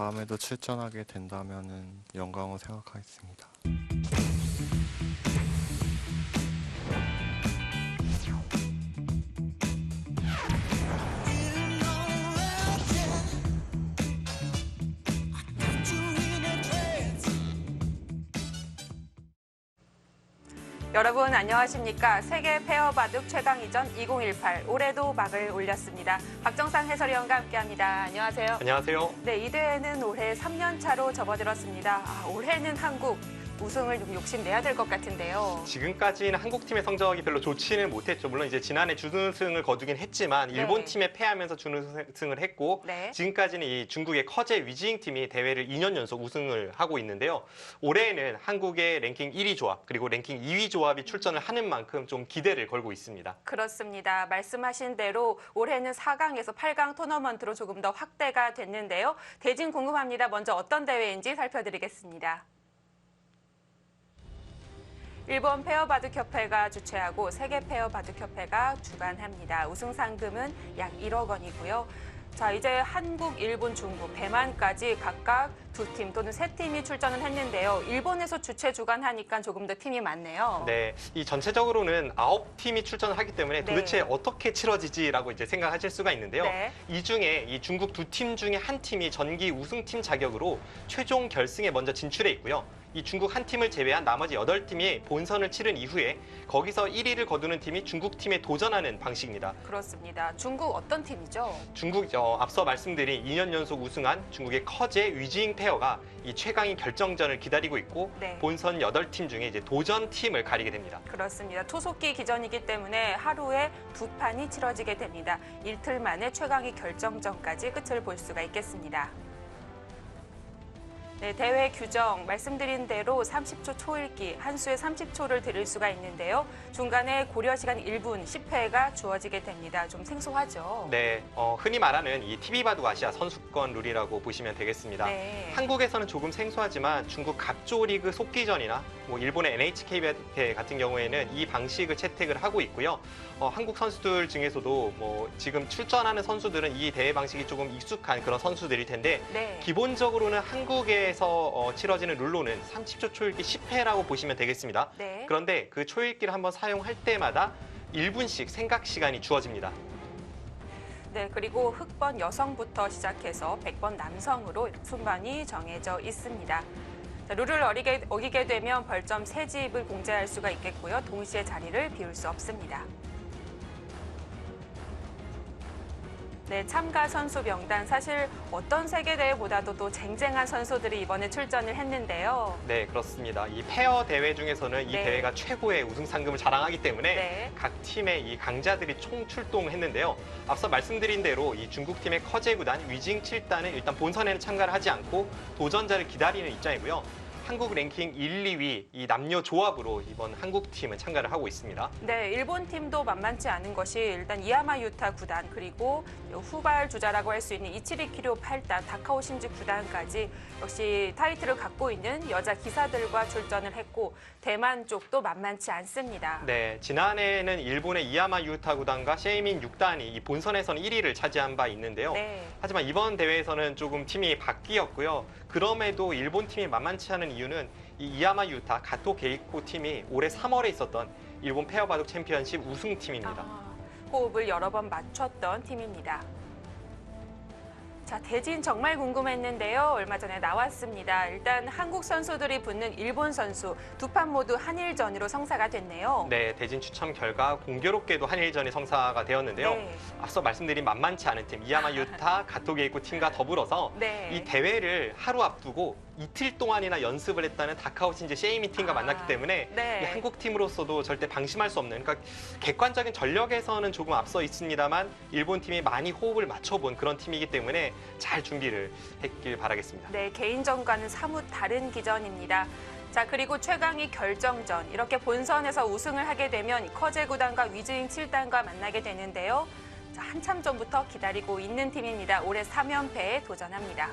다음에도 출전하게 된다면 영광으로 생각하겠습니다. 여러분 안녕하십니까? 세계 페어 바둑 최강위전 2018 올해도 막을 올렸습니다. 박정상 해설위원과 함께합니다. 안녕하세요. 안녕하세요. 네, 이 대회는 올해 3년 차로 접어들었습니다. 올해는 한국 우승을 좀 욕심내야 될 것 같은데요. 지금까지는 한국팀의 성적이 별로 좋지는 못했죠. 물론 이제 지난해 준우승을 거두긴 했지만 일본 팀에 패하면서 준우승을 했고 지금까지는 이 중국의 커제 위징 팀이 대회를 2년 연속 우승을 하고 있는데요. 올해는 한국의 랭킹 1위 조합 그리고 랭킹 2위 조합이 출전을 하는 만큼 좀 기대를 걸고 있습니다. 그렇습니다. 말씀하신 대로 올해는 4강에서 8강 토너먼트로 조금 더 확대가 됐는데요. 대진 궁금합니다. 먼저 어떤 대회인지 살펴드리겠습니다. 일본 페어바둑협회가 주최하고 세계 페어바둑협회가 주관합니다. 우승 상금은 약 1억 원이고요. 자, 이제 한국, 일본, 중국, 대만까지 각각 2팀 또는 3팀이 출전을 했는데요. 일본에서 주최 주관하니까 조금 더 팀이 많네요. 네, 이 전체적으로는 9팀이 출전을 하기 때문에 도대체 어떻게 치러지지라고 이제 생각하실 수가 있는데요. 이 중에 이 중국 2팀 중에 한 팀이 전기 우승팀 자격으로 최종 결승에 먼저 진출해 있고요. 이 중국 한 팀을 제외한 나머지 8팀이 본선을 치른 이후에 거기서 1위를 거두는 팀이 중국 팀에 도전하는 방식입니다. 그렇습니다. 중국 어떤 팀이죠? 중국 앞서 말씀드린 2년 연속 우승한 중국의 커제 위징 페어가 이 최강의 결정전을 기다리고 있고 본선 8팀 중에 이제 도전 팀을 가리게 됩니다. 그렇습니다. 투속기 기전이기 때문에 하루에 2판이 치러지게 됩니다. 이틀 만에 최강의 결정전까지 끝을 볼 수가 있겠습니다. 네, 대회 규정 말씀드린 대로 30초 초읽기, 한 수에 30초를 드릴 수가 있는데요. 중간에 고려 시간 1분 10회가 주어지게 됩니다. 좀 생소하죠? 네, 흔히 말하는 이 TV바둑 아시아 선수권 룰이라고 보시면 되겠습니다. 한국에서는 조금 생소하지만 중국 갑조리그 속기전이나 뭐 일본의 NHK 배회 같은 경우에는 이 방식을 채택을 하고 있고요. 한국 선수들 중에서도 뭐 지금 출전하는 선수들은 이 대회 방식이 조금 익숙한 그런 선수들일 텐데 기본적으로는 한국에서 치러지는 룰로는 30초 초읽기 10회라고 보시면 되겠습니다. 그런데 그 초읽기를 한번 사용할 때마다 1분씩 생각 시간이 주어집니다. 네, 그리고 흑번 여성부터 시작해서 100번 남성으로 순번이 정해져 있습니다. 자, 룰을 어기게 되면 벌점 3집을 공제할 수가 있겠고요. 동시에 자리를 비울 수 없습니다. 네, 참가 선수 명단 사실 어떤 세계대회보다도 또 쟁쟁한 선수들이 이번에 출전을 했는데요. 네, 그렇습니다. 이 페어 대회 중에서는 이 대회가 최고의 우승 상금을 자랑하기 때문에 각 팀의 이 강자들이 총 출동했는데요. 앞서 말씀드린 대로 이 중국팀의 커제 구단 위징 7단은 일단 본선에는 참가를 하지 않고 도전자를 기다리는 입장이고요. 한국 랭킹 1, 2위 이 남녀 조합으로 이번 한국팀은 참가를 하고 있습니다. 네, 일본 팀도 만만치 않은 것이 일단 이야마 유타 구단 그리고 후발 주자라고 할 수 있는 이치리 키료 8단, 다카오 신지 구단까지 역시 타이틀을 갖고 있는 여자 기사들과 출전을 했고 대만 쪽도 만만치 않습니다. 네, 지난해에는 일본의 이야마 유타 구단과 셰이민 6단이 이 본선에서는 1위를 차지한 바 있는데요. 하지만 이번 대회에서는 조금 팀이 바뀌었고요. 그럼에도 일본 팀이 만만치 않은 이유는 이 이야마 유타 가토 게이코 팀이 올해 3월에 있었던 일본 페어바둑 챔피언십 우승팀입니다. 호흡을 여러 번 맞췄던 팀입니다. 자, 대진 정말 궁금했는데요. 얼마 전에 나왔습니다. 일단 한국 선수들이 붙는 일본 선수 2판 모두 한일전으로 성사가 됐네요. 네, 대진 추첨 결과 공교롭게도 한일전이 성사가 되었는데요. 앞서 말씀드린 만만치 않은 팀 이야마 유타 가토 게이코 팀과 더불어서 이 대회를 하루 앞두고 이틀 동안이나 연습을 했다는 다카오 신지 셰이미 팀과 만났기 때문에 이 한국 팀으로서도 절대 방심할 수 없는, 그러니까 객관적인 전력에서는 조금 앞서 있습니다만 일본 팀이 많이 호흡을 맞춰본 그런 팀이기 때문에 잘 준비를 했길 바라겠습니다. 네, 개인전과는 사뭇 다른 기전입니다. 자, 그리고 최강의 결정전, 이렇게 본선에서 우승을 하게 되면 커제 구단과 위즈잉 7단과 만나게 되는데요. 자, 한참 전부터 기다리고 있는 팀입니다. 올해 3연패에 도전합니다.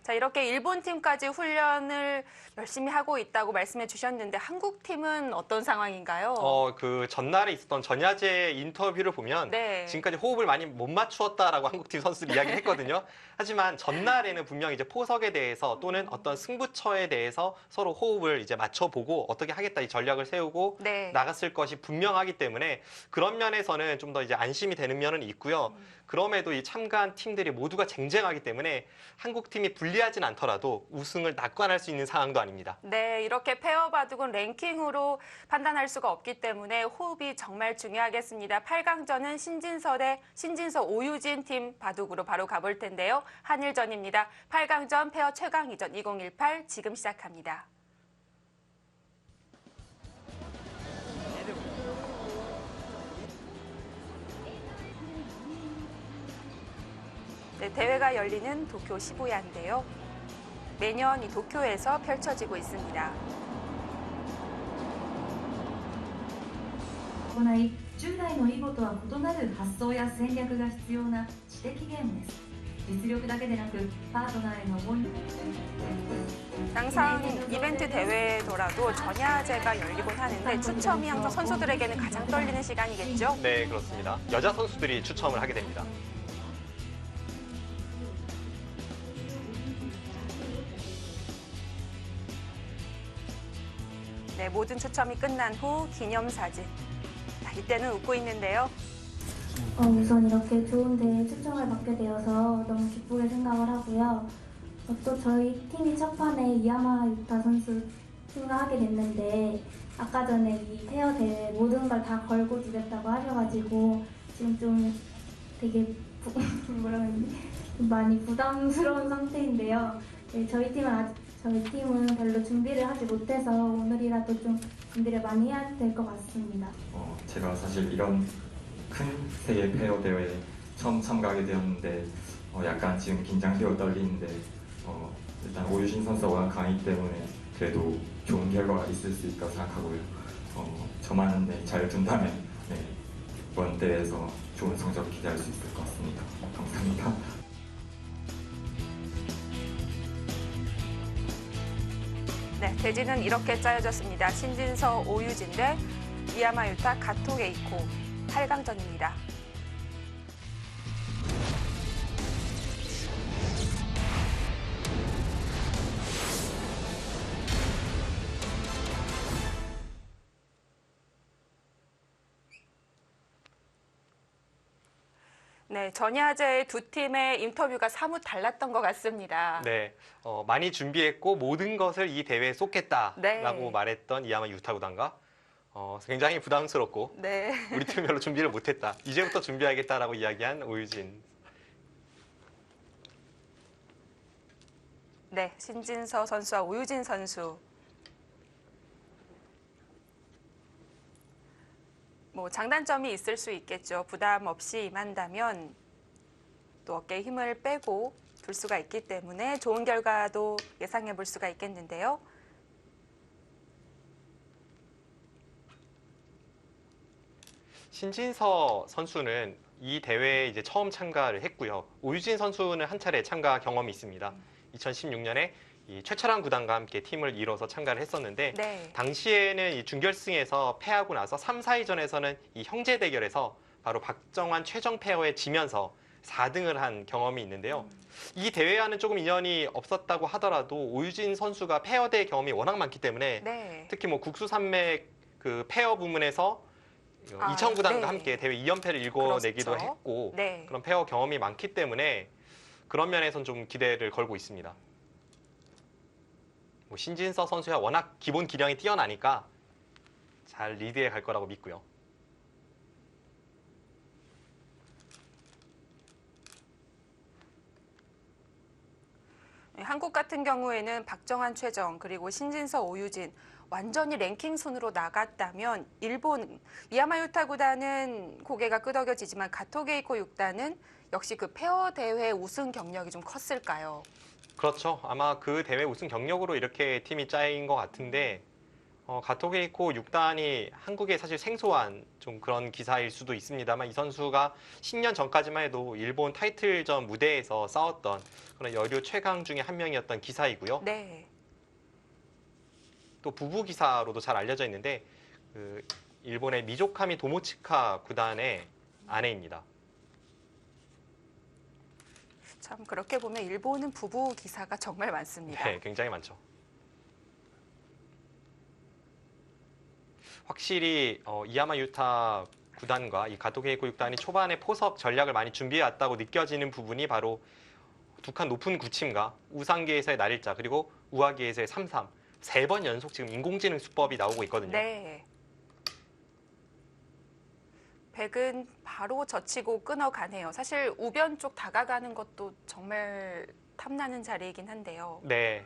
자, 이렇게 일본 팀까지 훈련을 열심히 하고 있다고 말씀해 주셨는데 한국 팀은 어떤 상황인가요? 그 전날에 있었던 전야제 인터뷰를 보면 네. 지금까지 호흡을 많이 못 맞추었다라고 한국팀 선수들이 이야기했거든요. 하지만 전날에는 분명 이제 포석에 대해서 또는 어떤 승부처에 대해서 서로 호흡을 이제 맞춰보고 어떻게 하겠다 이 전략을 세우고 네. 나갔을 것이 분명하기 때문에 그런 면에서는 좀 더 이제 안심이 되는 면은 있고요. 그럼에도 이 참가한 팀들이 모두가 쟁쟁하기 때문에 한국 팀이 불리하진 않더라도 우승을 낙관할 수 있는 상황도 아닙니다. 네, 이렇게 페어 바둑은 랭킹으로 판단할 수가 없기 때문에 호흡이 정말 중요하겠습니다. 8강전은 신진서 오유진 팀 바둑으로 바로 가볼 텐데요. 한일전입니다. 8강전 페어 최강위전 2018 지금 시작합니다. 네, 대회가 열리는 도쿄 시부야인데요. 매년 이 도쿄에서 펼쳐지고 있습니다. 行い、従来の囲碁とは異なる発想や戦略が必要な知的ゲームです。実力だけでなく、パートナーへの思い。 항상 이벤트 대회더라도 전야제가 열리곤 하는데 추첨이 항상 선수들에게는 가장 떨리는 시간이겠죠? 네, 그렇습니다. 여자 선수들이 추첨을 하게 됩니다. 네, 모든 추첨이 끝난 후 기념사진. 자, 이때는 웃고 있는데요. 우선 이렇게 좋은 대회에 초청을 받게 되어서 너무 기쁘게 생각을 하고요. 또 저희 팀이 첫 판에 이야마 유타 선수 팀과 하게 됐는데 아까 전에 이 페어 대회 모든 걸 다 걸고 주겠다고 하셔가지고 지금 좀 되게 뭐라 그러지? 많이 부담스러운 상태인데요. 네, 저희 팀은 별로 준비를 하지 못해서 오늘이라도 좀 준비를 많이 해야 될 것 같습니다. 제가 사실 이런 큰 세계 페어 대회에 처음 참가하게 되었는데 약간 지금 긴장되어 떨리는데 일단 오유진 선수가 워낙 강하기 때문에 그래도 좋은 결과가 있을 수 있다고 생각하고요. 저만 잘 둔다면 이번 대회에서 좋은 성적을 기대할 수 있을 것 같습니다. 감사합니다. 네, 대진은 이렇게 짜여졌습니다. 신진서 오유진 대 이야마 유타 가토 게이코 8강전입니다. 네, 전야제의 두 팀의 인터뷰가 사뭇 달랐던 것 같습니다. 네, 많이 준비했고 모든 것을 이 대회에 쏟겠다라고 네. 말했던 이야마 유타 구단과 굉장히 부담스럽고 네. 우리 팀 별로 준비를 못했다. 이제부터 준비하겠다라고 이야기한 오유진. 네, 신진서 선수와 오유진 선수. 뭐 장단점이 있을 수 있겠죠. 부담 없이 임한다면 또 어깨에 힘을 빼고 둘 수가 있기 때문에 좋은 결과도 예상해 볼 수가 있겠는데요. 신진서 선수는 이 대회에 이제 처음 참가를 했고요. 오유진 선수는 한 차례 참가 경험이 있습니다. 2016년에 이 최철한 구단과 함께 팀을 이뤄서 참가를 했었는데 네. 당시에는 이 준결승에서 패하고 나서 3, 4위전에서는 이 형제 대결에서 바로 박정환 최정 페어에 지면서 4등을 한 경험이 있는데요. 이 대회와는 조금 인연이 없었다고 하더라도 오유진 선수가 페어대 경험이 워낙 많기 때문에 네. 특히 뭐 국수산맥 그 페어 부문에서 이청 구단과 네. 함께 대회 2연패를 일궈내기도 그렇죠. 했고 네. 그런 페어 경험이 많기 때문에 그런 면에선 좀 기대를 걸고 있습니다. 뭐 신진서 선수야 워낙 기본 기량이 뛰어나니까 잘 리드해 갈 거라고 믿고요. 한국 같은 경우에는 박정환 최정 그리고 신진서 오유진 완전히 랭킹 순으로 나갔다면 일본 이야마 유타 구단은 고개가 끄덕여지지만 가토 게이코 6단은 역시 그 페어 대회 우승 경력이 좀 컸을까요? 그렇죠. 아마 그 대회 우승 경력으로 이렇게 팀이 짜인 것 같은데 가토게이코 6단이 한국에 사실 생소한 좀 그런 기사일 수도 있습니다만 이 선수가 10년 전까지만 해도 일본 타이틀전 무대에서 싸웠던 그런 여류 최강 중에 한 명이었던 기사이고요. 네. 또 부부 기사로도 잘 알려져 있는데 그 일본의 미조카미 도모치카 구단의 아내입니다. 참 그렇게 보면 일본은 부부 기사가 정말 많습니다. 네, 굉장히 많죠. 확실히 이야마 유타 구단과 이 가토게이코 6단이 초반에 포석 전략을 많이 준비해왔다고 느껴지는 부분이 바로 두 칸 높은 구침과 우상계에서의 날일자 그리고 우하계에서의 3-3 세 번 연속 지금 인공지능 수법이 나오고 있거든요. 네. 백은 바로 젖히고 끊어가네요. 사실 우변 쪽 다가가는 것도 정말 탐나는 자리이긴 한데요. 네,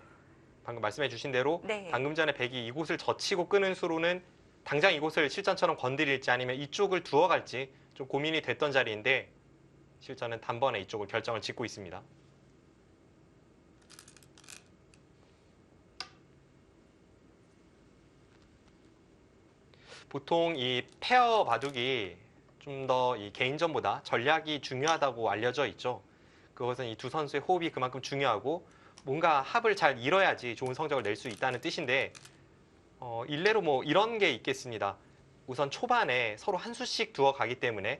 방금 말씀해 주신 대로 네. 방금 전에 백이 이곳을 젖히고 끄는 수로는 당장 이곳을 실전처럼 건드릴지 아니면 이쪽을 두어 갈지 좀 고민이 됐던 자리인데 실전은 단번에 이쪽을 결정을 짓고 있습니다. 보통 이 페어 바둑이 좀 더 이 개인전보다 전략이 중요하다고 알려져 있죠. 그것은 이 두 선수의 호흡이 그만큼 중요하고 뭔가 합을 잘 이뤄야지 좋은 성적을 낼 수 있다는 뜻인데 일례로 뭐 이런 게 있겠습니다. 우선 초반에 서로 한 수씩 두어 가기 때문에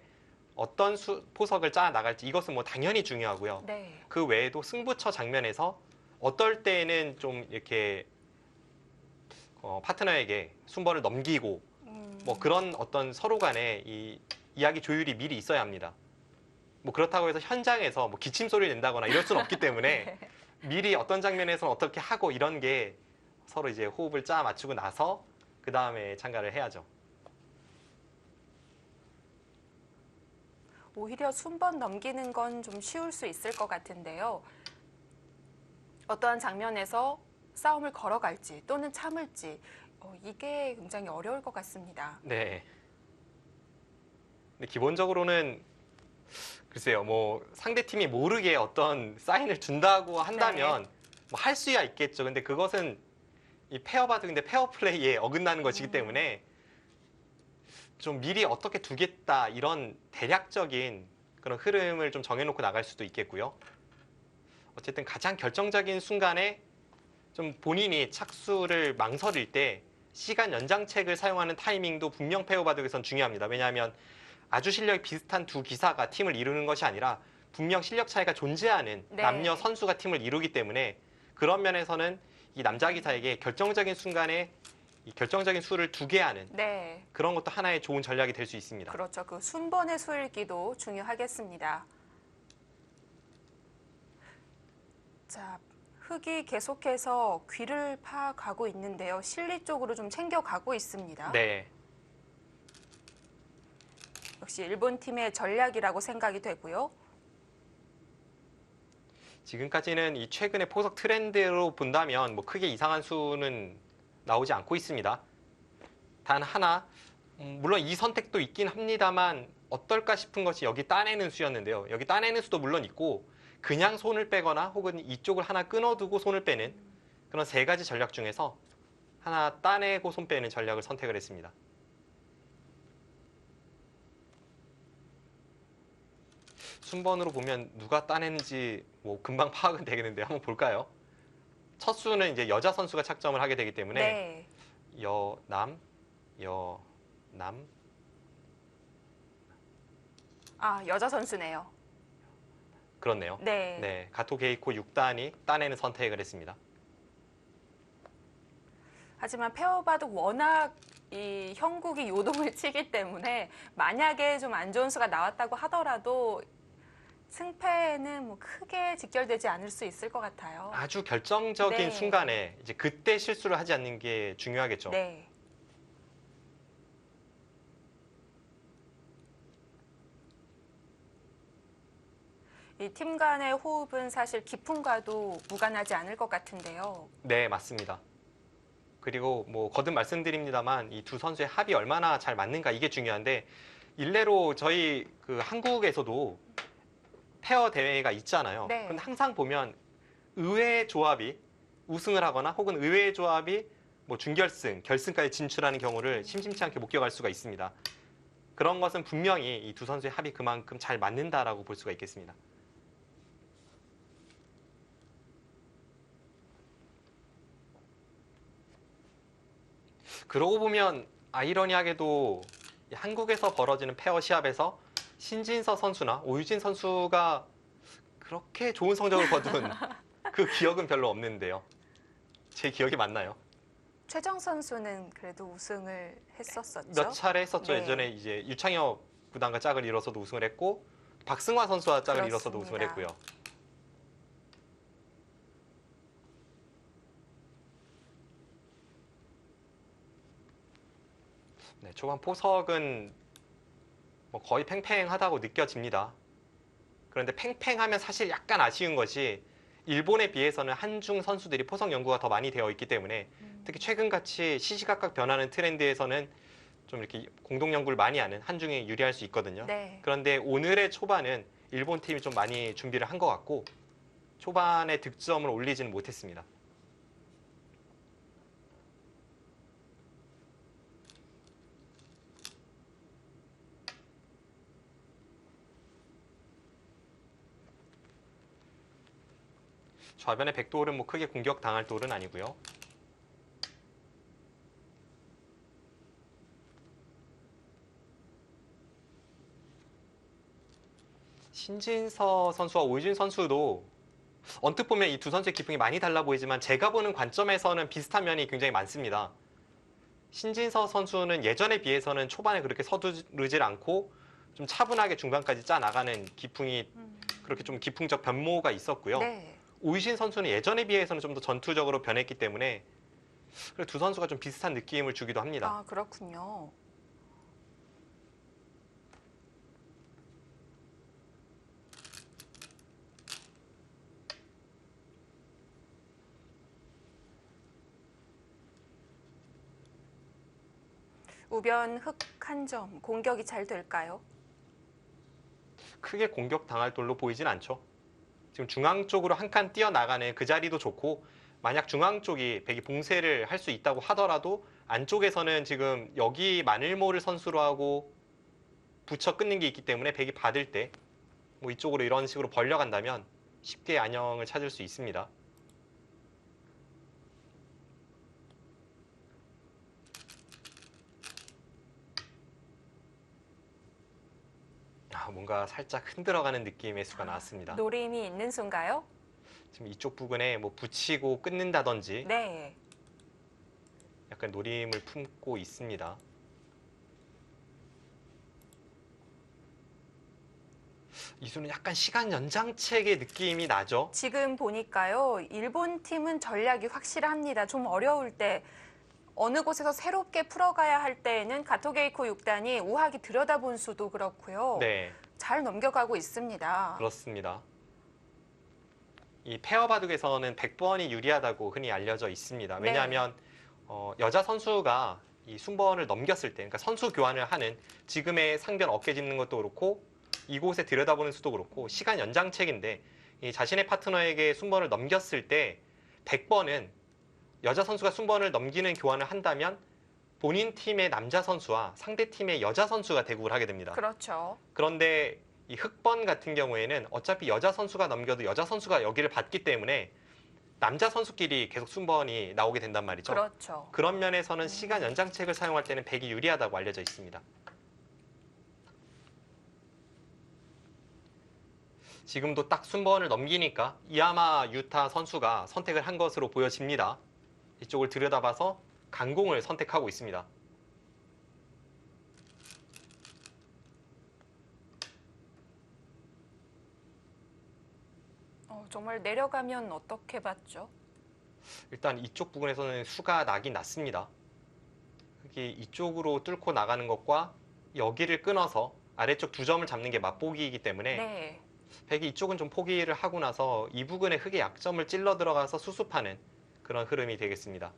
어떤 포석을 짜 나갈지 이것은 뭐 당연히 중요하고요. 네. 그 외에도 승부처 장면에서 어떨 때는 좀 이렇게 파트너에게 순번을 넘기고 뭐 그런 어떤 서로 간의 이 이야기 조율이 미리 있어야 합니다. 뭐 그렇다고 해서 현장에서 뭐 기침 소리를 낸다거나 이럴 수는 없기 때문에 미리 어떤 장면에서는 어떻게 하고 이런 게 서로 이제 호흡을 짜 맞추고 나서 그 다음에 참가를 해야죠. 오히려 순번 넘기는 건 좀 쉬울 수 있을 것 같은데요. 어떠한 장면에서 싸움을 걸어갈지 또는 참을지 이게 굉장히 어려울 것 같습니다. 네. 근데 기본적으로는 글쎄요, 뭐 상대 팀이 모르게 어떤 사인을 준다고 한다면 뭐 할 수야 있겠죠. 근데 그것은 이 페어 바둑인데 페어 플레이에 어긋나는 것이기 때문에 좀 미리 어떻게 두겠다 이런 대략적인 그런 흐름을 좀 정해놓고 나갈 수도 있겠고요. 어쨌든 가장 결정적인 순간에 좀 본인이 착수를 망설일 때 시간 연장책을 사용하는 타이밍도 분명 페어 바둑에선 중요합니다. 왜냐하면 아주 실력이 비슷한 두 기사가 팀을 이루는 것이 아니라 분명 실력 차이가 존재하는 네. 남녀 선수가 팀을 이루기 때문에 그런 면에서는 이 남자 기사에게 결정적인 순간에 이 결정적인 수를 두게 하는 네. 그런 것도 하나의 좋은 전략이 될 수 있습니다. 그렇죠. 그 순번의 수일기도 중요하겠습니다. 자, 흑이 계속해서 귀를 파가고 있는데요. 실리 쪽으로 좀 챙겨가고 있습니다. 네. 역시 일본 팀의 전략이라고 생각이 되고요. 지금까지는 이 최근의 포석 트렌드로 본다면 뭐 크게 이상한 수는 나오지 않고 있습니다. 단 하나, 물론 이 선택도 있긴 합니다만 어떨까 싶은 것이 여기 따내는 수였는데요. 여기 따내는 수도 물론 있고 그냥 손을 빼거나 혹은 이쪽을 하나 끊어두고 손을 빼는 그런 세 가지 전략 중에서 하나 따내고 손 빼는 전략을 선택을 했습니다. 순번으로 보면 누가 따냈는지 뭐 금방 파악은 되겠는데 한번 볼까요? 첫 수는 이제 여자 선수가 착점을 하게 되기 때문에 네. 여남 아, 여자 선수네요. 그렇네요. 네. 네, 가토게이코 6단이 따내는 선택을 했습니다. 하지만 페어바둑 워낙 이 형국이 요동을 치기 때문에 만약에 좀 안 좋은 수가 나왔다고 하더라도 승패는 뭐 크게 직결되지 않을 수 있을 것 같아요. 아주 결정적인 네. 순간에 이제 그때 실수를 하지 않는 게 중요하겠죠. 네. 이 팀 간의 호흡은 사실 기품과도 무관하지 않을 것 같은데요. 네, 맞습니다. 그리고 뭐 거듭 말씀드립니다만 이 두 선수의 합이 얼마나 잘 맞는가 이게 중요한데 일례로 저희 그 한국에서도 페어 대회가 있잖아요. 네. 근데 항상 보면 의외의 조합이 우승을 하거나 혹은 의외의 조합이 뭐 준결승, 결승까지 진출하는 경우를 심심치 않게 목격할 수가 있습니다. 그런 것은 분명히 이 두 선수의 합이 그만큼 잘 맞는다라고 볼 수가 있겠습니다. 그러고 보면 아이러니하게도 한국에서 벌어지는 페어 시합에서 신진서 선수나 오유진 선수가 그렇게 좋은 성적을 거둔 그 기억은 별로 없는데요. 제 기억이 맞나요? 최정 선수는 그래도 우승을 했었었죠. 몇 차례 했었죠. 네. 예전에 이제 유창혁 구단과 짝을 이뤄서도 우승을 했고 박승화 선수와 짝을 이뤄서도 우승을 그렇습니다. 했고요. 네, 초반 포석은 뭐 거의 팽팽하다고 느껴집니다. 그런데 팽팽하면 사실 약간 아쉬운 것이 일본에 비해서는 한중 선수들이 포석 연구가 더 많이 되어 있기 때문에 특히 최근같이 시시각각 변하는 트렌드에서는 좀 이렇게 공동 연구를 많이 하는 한중이 유리할 수 있거든요. 네. 그런데 오늘의 초반은 일본 팀이 좀 많이 준비를 한 것 같고 초반에 득점을 올리지는 못했습니다. 좌변의 백돌은 뭐 크게 공격당할 돌은 아니고요. 신진서 선수와 오유진 선수도 언뜻 보면 이 두 선수의 기풍이 많이 달라 보이지만 제가 보는 관점에서는 비슷한 면이 굉장히 많습니다. 신진서 선수는 예전에 비해서는 초반에 그렇게 서두르질 않고 좀 차분하게 중반까지 짜 나가는 기풍이 그렇게 좀 기풍적 변모가 있었고요. 네. 오유진 선수는 예전에 비해서는 좀 더 전투적으로 변했기 때문에 두 선수가 좀 비슷한 느낌을 주기도 합니다. 아, 그렇군요. 우변 흑 한 점, 공격이 잘 될까요? 크게 공격당할 돌로 보이진 않죠. 지금 중앙 쪽으로 한 칸 뛰어나가는 그 자리도 좋고 만약 중앙 쪽이 백이 봉쇄를 할 수 있다고 하더라도 안쪽에서는 지금 여기 마늘모를 선수로 하고 붙여 끊는 게 있기 때문에 백이 받을 때 뭐 이쪽으로 이런 식으로 벌려간다면 쉽게 안영을 찾을 수 있습니다. 뭔가 살짝 흔들어가는 느낌의 수가 나왔습니다. 노림이 있는 수인가요? 지금 이쪽 부근에 뭐 붙이고 끊는다든지 네. 약간 노림을 품고 있습니다. 이 수는 약간 시간 연장책의 느낌이 나죠. 지금 보니까요, 일본 팀은 전략이 확실합니다. 좀 어려울 때 어느 곳에서 새롭게 풀어가야 할 때에는 가토게이코 6단이 우하기 들여다본 수도 그렇고요. 네, 잘 넘겨가고 있습니다. 그렇습니다. 이 페어 바둑에서는 100번이 유리하다고 흔히 알려져 있습니다. 네. 왜냐하면 여자 선수가 이 순번을 넘겼을 때, 그러니까 선수 교환을 하는 지금의 상변 어깨 짚는 것도 그렇고 이곳에 들여다보는 수도 그렇고 시간 연장책인데 이 자신의 파트너에게 순번을 넘겼을 때 100번은 여자 선수가 순번을 넘기는 교환을 한다면 본인 팀의 남자 선수와 상대 팀의 여자 선수가 대국을 하게 됩니다. 그렇죠. 그런데 이 흑번 같은 경우에는 어차피 여자 선수가 넘겨도 여자 선수가 여기를 받기 때문에 남자 선수끼리 계속 순번이 나오게 된단 말이죠. 그렇죠. 그런 면에서는 시간 연장책을 사용할 때는 백이 유리하다고 알려져 있습니다. 지금도 딱 순번을 넘기니까 이야마 유타 선수가 선택을 한 것으로 보여집니다. 이쪽을 들여다봐서 강공을 선택하고 있습니다. 정말 내려가면 어떻게 봤죠? 일단 이쪽 부분에서는 수가 나긴 났습니다. 이쪽으로 뚫고 나가는 것과 여기를 끊어서 아래쪽 두 점을 잡는 게 맛보기이기 때문에 네. 백이 이쪽은 좀 포기를 하고 나서 이 부근의 흙의 약점을 찔러 들어가서 수습하는 그런 흐름이 되겠습니다.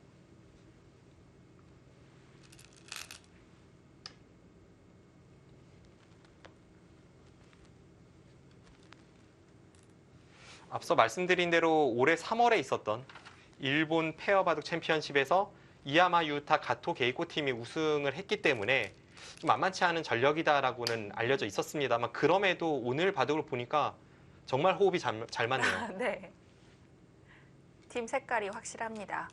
앞서 말씀드린 대로 올해 3월에 있었던 일본 페어 바둑 챔피언십에서 이야마 유타 가토 게이코 팀이 우승을 했기 때문에 좀 만만치 않은 전력이다라고는 알려져 있었습니다만 그럼에도 오늘 바둑을 보니까 정말 호흡이 잘 맞네요. 네. 팀 색깔이 확실합니다.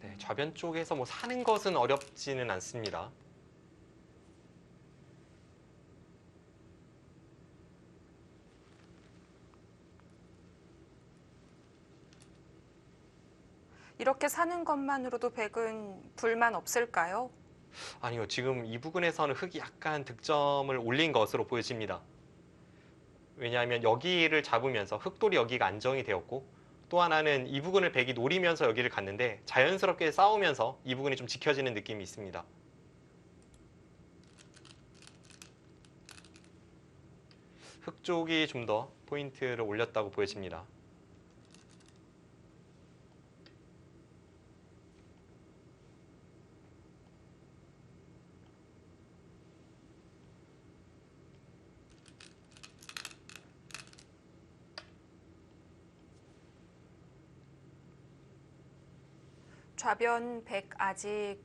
네, 좌변 쪽에서 뭐 사는 것은 어렵지는 않습니다. 이렇게 사는 것만으로도 백은 불만 없을까요? 아니요, 지금 이 부분에서는 흑이 약간 득점을 올린 것으로 보여집니다. 왜냐하면 여기를 잡으면서 흑돌이 여기가 안정이 되었고 또 하나는 이 부분을 백이 노리면서 여기를 갔는데 자연스럽게 싸우면서 이 부분이 좀 지켜지는 느낌이 있습니다. 흑 쪽이 좀 더 포인트를 올렸다고 보여집니다. 좌변 백 아직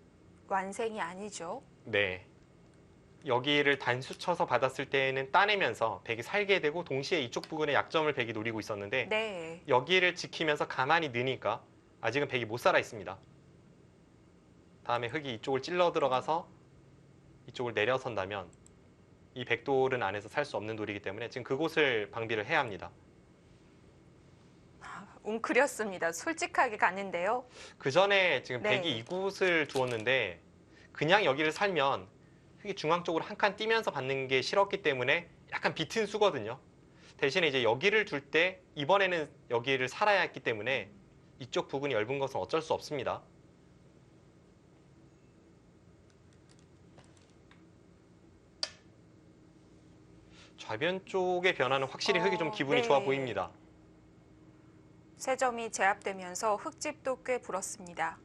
완생이 아니죠? 네. 여기를 단수 쳐서 받았을 때는 따내면서 백이 살게 되고 동시에 이쪽 부분의 약점을 백이 노리고 있었는데 네. 여기를 지키면서 가만히 느니까 아직은 백이 못 살아 있습니다. 다음에 흑이 이쪽을 찔러 들어가서 이쪽을 내려선다면 이 백돌은 안에서 살 수 없는 돌이기 때문에 지금 그곳을 방비를 해야 합니다. 웅크렸습니다. 솔직하게 가는데요. 그 전에 지금 네. 백이 이곳을 두었는데 그냥 여기를 살면 흑이 중앙 쪽으로 한 칸 뛰면서 받는 게 싫었기 때문에 약간 비튼 수거든요. 대신에 이제 여기를 둘 때 이번에는 여기를 살아야 했기 때문에 이쪽 부분이 얇은 것은 어쩔 수 없습니다. 좌변 쪽의 변화는 확실히 흑이 좀 기분이 네. 좋아 보입니다. 세 점이 제압되면서 흑집도 꽤 불었습니다.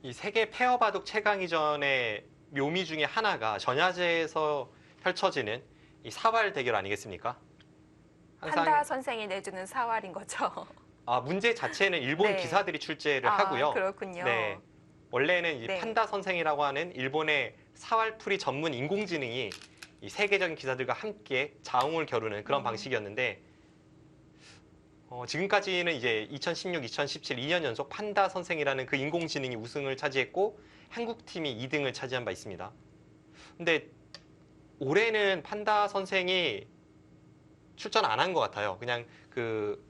이 세계 페어 바둑 최강위전의 묘미 중에 하나가 전야제에서 펼쳐지는 이 사활 대결 아니겠습니까? 판다 선생이 내주는 사활인 거죠. 문제 자체는 일본 네. 기사들이 출제를 하고요. 그렇군요. 네. 원래는 이 네. 판다 선생이라고 하는 일본의 사활풀이 전문 인공지능이 이 세계적인 기사들과 함께 자웅을 겨루는 그런 방식이었는데 지금까지는 이제 2016, 2017, 2년 연속 판다 선생이라는 그 인공지능이 우승을 차지했고 한국 팀이 2등을 차지한 바 있습니다. 근데 올해는 판다 선생이 출전 안 한 것 같아요. 그냥 그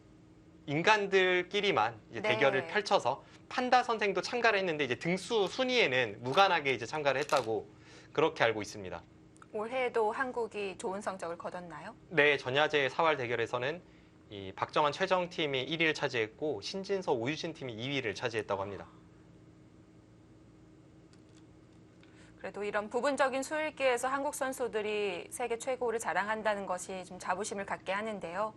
인간들끼리만 이제 네. 대결을 펼쳐서 판다 선생도 참가를 했는데 이제 등수 순위에는 무관하게 이제 참가를 했다고 그렇게 알고 있습니다. 올해도 한국이 좋은 성적을 거뒀나요? 네, 전야제 사활 대결에서는 이 박정환 최정 팀이 1위를 차지했고 신진서 오유진 팀이 2위를 차지했다고 합니다. 그래도 이런 부분적인 수일기에서 한국 선수들이 세계 최고를 자랑한다는 것이 좀 자부심을 갖게 하는데요.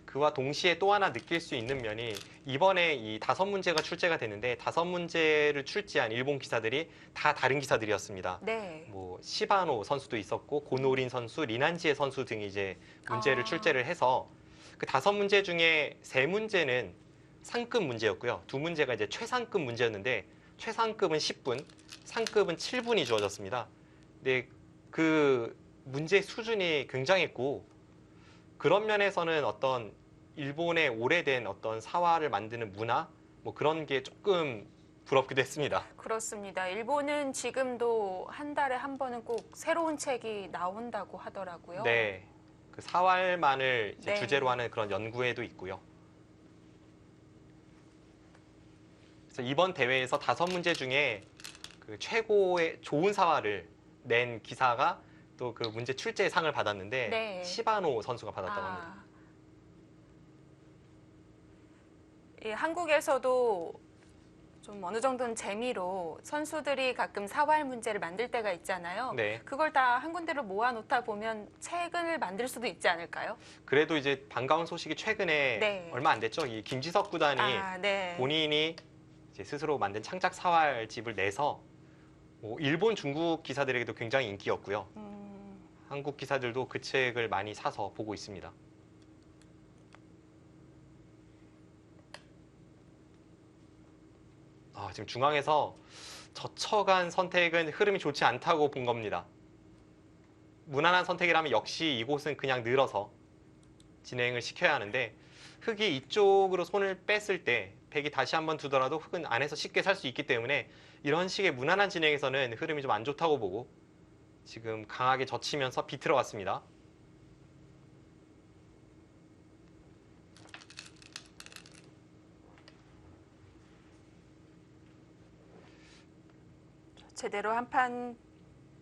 그와 동시에 또 하나 느낄 수 있는 면이 이번에 이 5문제가 출제가 됐는데 5문제를 출제한 일본 기사들이 다 다른 기사들이었습니다. 네. 뭐 시바노 선수도 있었고 고노린 선수, 리난지에 선수 등이 이제 문제를 출제를 해서 그 5문제 중에 3문제는 상급 문제였고요. 2문제가 이제 최상급 문제였는데 최상급은 10분, 상급은 7분이 주어졌습니다. 근데 그 문제 수준이 굉장했고 그런 면에서는 어떤 일본의 오래된 어떤 사활을 만드는 문화 뭐 그런 게 조금 부럽기도 했습니다. 그렇습니다. 일본은 지금도 한 달에 한 번은 꼭 새로운 책이 나온다고 하더라고요. 네, 그 사활만을 이제 네. 주제로 하는 그런 연구회도 있고요. 그래서 이번 대회에서 5문제 중에 그 최고의 좋은 사활을 낸 기사가 또 그 문제 출제의 상을 받았는데 네. 시바노 선수가 받았다고 합니다. 예, 한국에서도 좀 어느 정도는 재미로 선수들이 가끔 사활 문제를 만들 때가 있잖아요. 네. 그걸 다 한 군데로 모아놓다 보면 책을 만들 수도 있지 않을까요? 그래도 이제 반가운 소식이 최근에 네. 얼마 안 됐죠. 이 김지석 구단이 네. 본인이 이제 스스로 만든 창작 사활집을 내서 뭐 일본, 중국 기사들에게도 굉장히 인기였고요. 한국 기사들도 그 책을 많이 사서 보고 있습니다. 지금 중앙에서 젖혀간 선택은 흐름이 좋지 않다고 본 겁니다. 무난한 선택이라면 역시 이곳은 그냥 늘어서 진행을 시켜야 하는데 흑이 이쪽으로 손을 뺐을 때 백이 다시 한번 두더라도 흑은 안에서 쉽게 살 수 있기 때문에 이런 식의 무난한 진행에서는 흐름이 좀 안 좋다고 보고 지금 강하게 젖히면서 비틀어 갔습니다. 제대로 한 판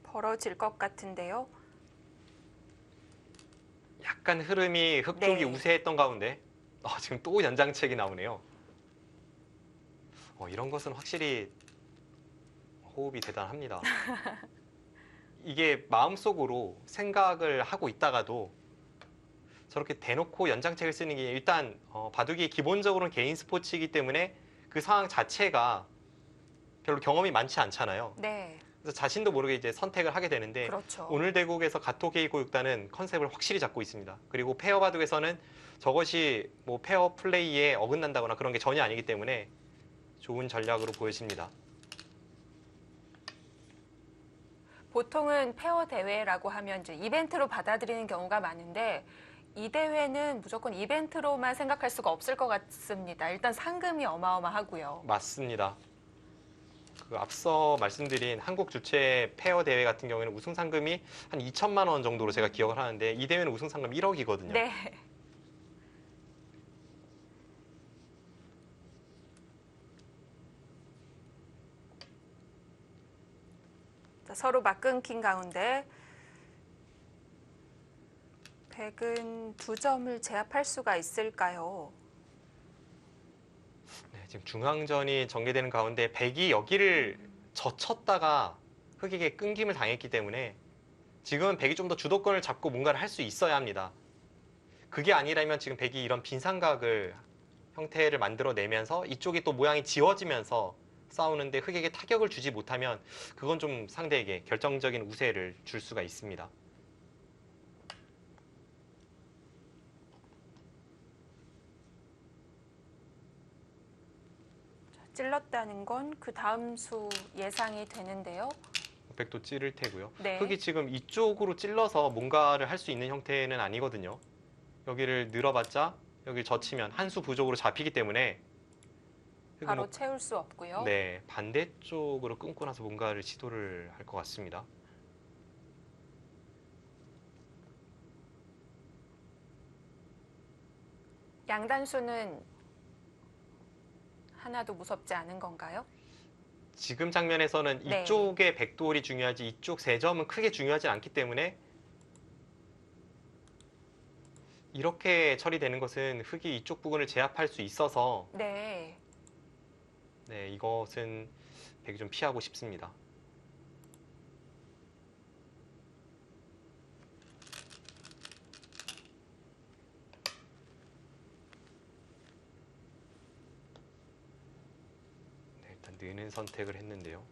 벌어질 것 같은데요. 약간 흐름이 흑 쪽이 네. 우세했던 가운데 지금 또 연장책이 나오네요. 이런 것은 확실히 호흡이 대단합니다. 이게 마음속으로 생각을 하고 있다가도 저렇게 대놓고 연장책을 쓰는 게 일단 바둑이 기본적으로는 개인 스포츠이기 때문에 그 상황 자체가 별로 경험이 많지 않잖아요. 네. 그래서 자신도 모르게 이제 선택을 하게 되는데 그렇죠. 오늘 대국에서 가토 게이고 6단은 컨셉을 확실히 잡고 있습니다. 그리고 페어 바둑에서는 저것이 뭐 페어 플레이에 어긋난다거나 그런 게 전혀 아니기 때문에 좋은 전략으로 보여집니다. 보통은 페어 대회라고 하면 이제 이벤트로 받아들이는 경우가 많은데 이 대회는 무조건 이벤트로만 생각할 수가 없을 것 같습니다. 일단 상금이 어마어마하고요. 맞습니다. 그 앞서 말씀드린 한국 주최 페어 대회 같은 경우에는 우승 상금이 한 2천만 원 정도로 제가 기억을 하는데 이 대회는 우승 상금 1억이거든요. 네. 자, 서로 막 끊긴 가운데 백은 2점을 제압할 수가 있을까요? 네, 지금 중앙전이 전개되는 가운데 백이 여기를 젖혔다가 흑에게 끊김을 당했기 때문에 지금은 백이 좀 더 주도권을 잡고 뭔가를 할 수 있어야 합니다. 그게 아니라면 지금 백이 이런 빈삼각을 형태를 만들어내면서 이쪽이 또 모양이 지워지면서 싸우는데 흑에게 타격을 주지 못하면 그건 좀 상대에게 결정적인 우세를 줄 수가 있습니다. 찔렀다는 건 그 다음 수 예상이 되는데요. 백도 찌를 테고요. 네. 흑이 지금 이쪽으로 찔러서 뭔가를 할 수 있는 형태는 아니거든요. 여기를 늘어봤자 여기 젖히면 한 수 부족으로 잡히기 때문에 바로 흑은 채울 수 없고요. 네, 반대쪽으로 끊고 나서 뭔가를 시도를 할 것 같습니다. 양단수는 하나도 무섭지 않은 건가요? 지금 장면에서는 네. 이쪽의 백돌이 중요하지 이쪽 세 점은 크게 중요하지 않기 때문에 이렇게 처리되는 것은 흑이 이쪽 부분을 제압할 수 있어서 네. 네, 이것은 백이 좀 피하고 싶습니다. 네, 일단 느는 선택을 했는데요.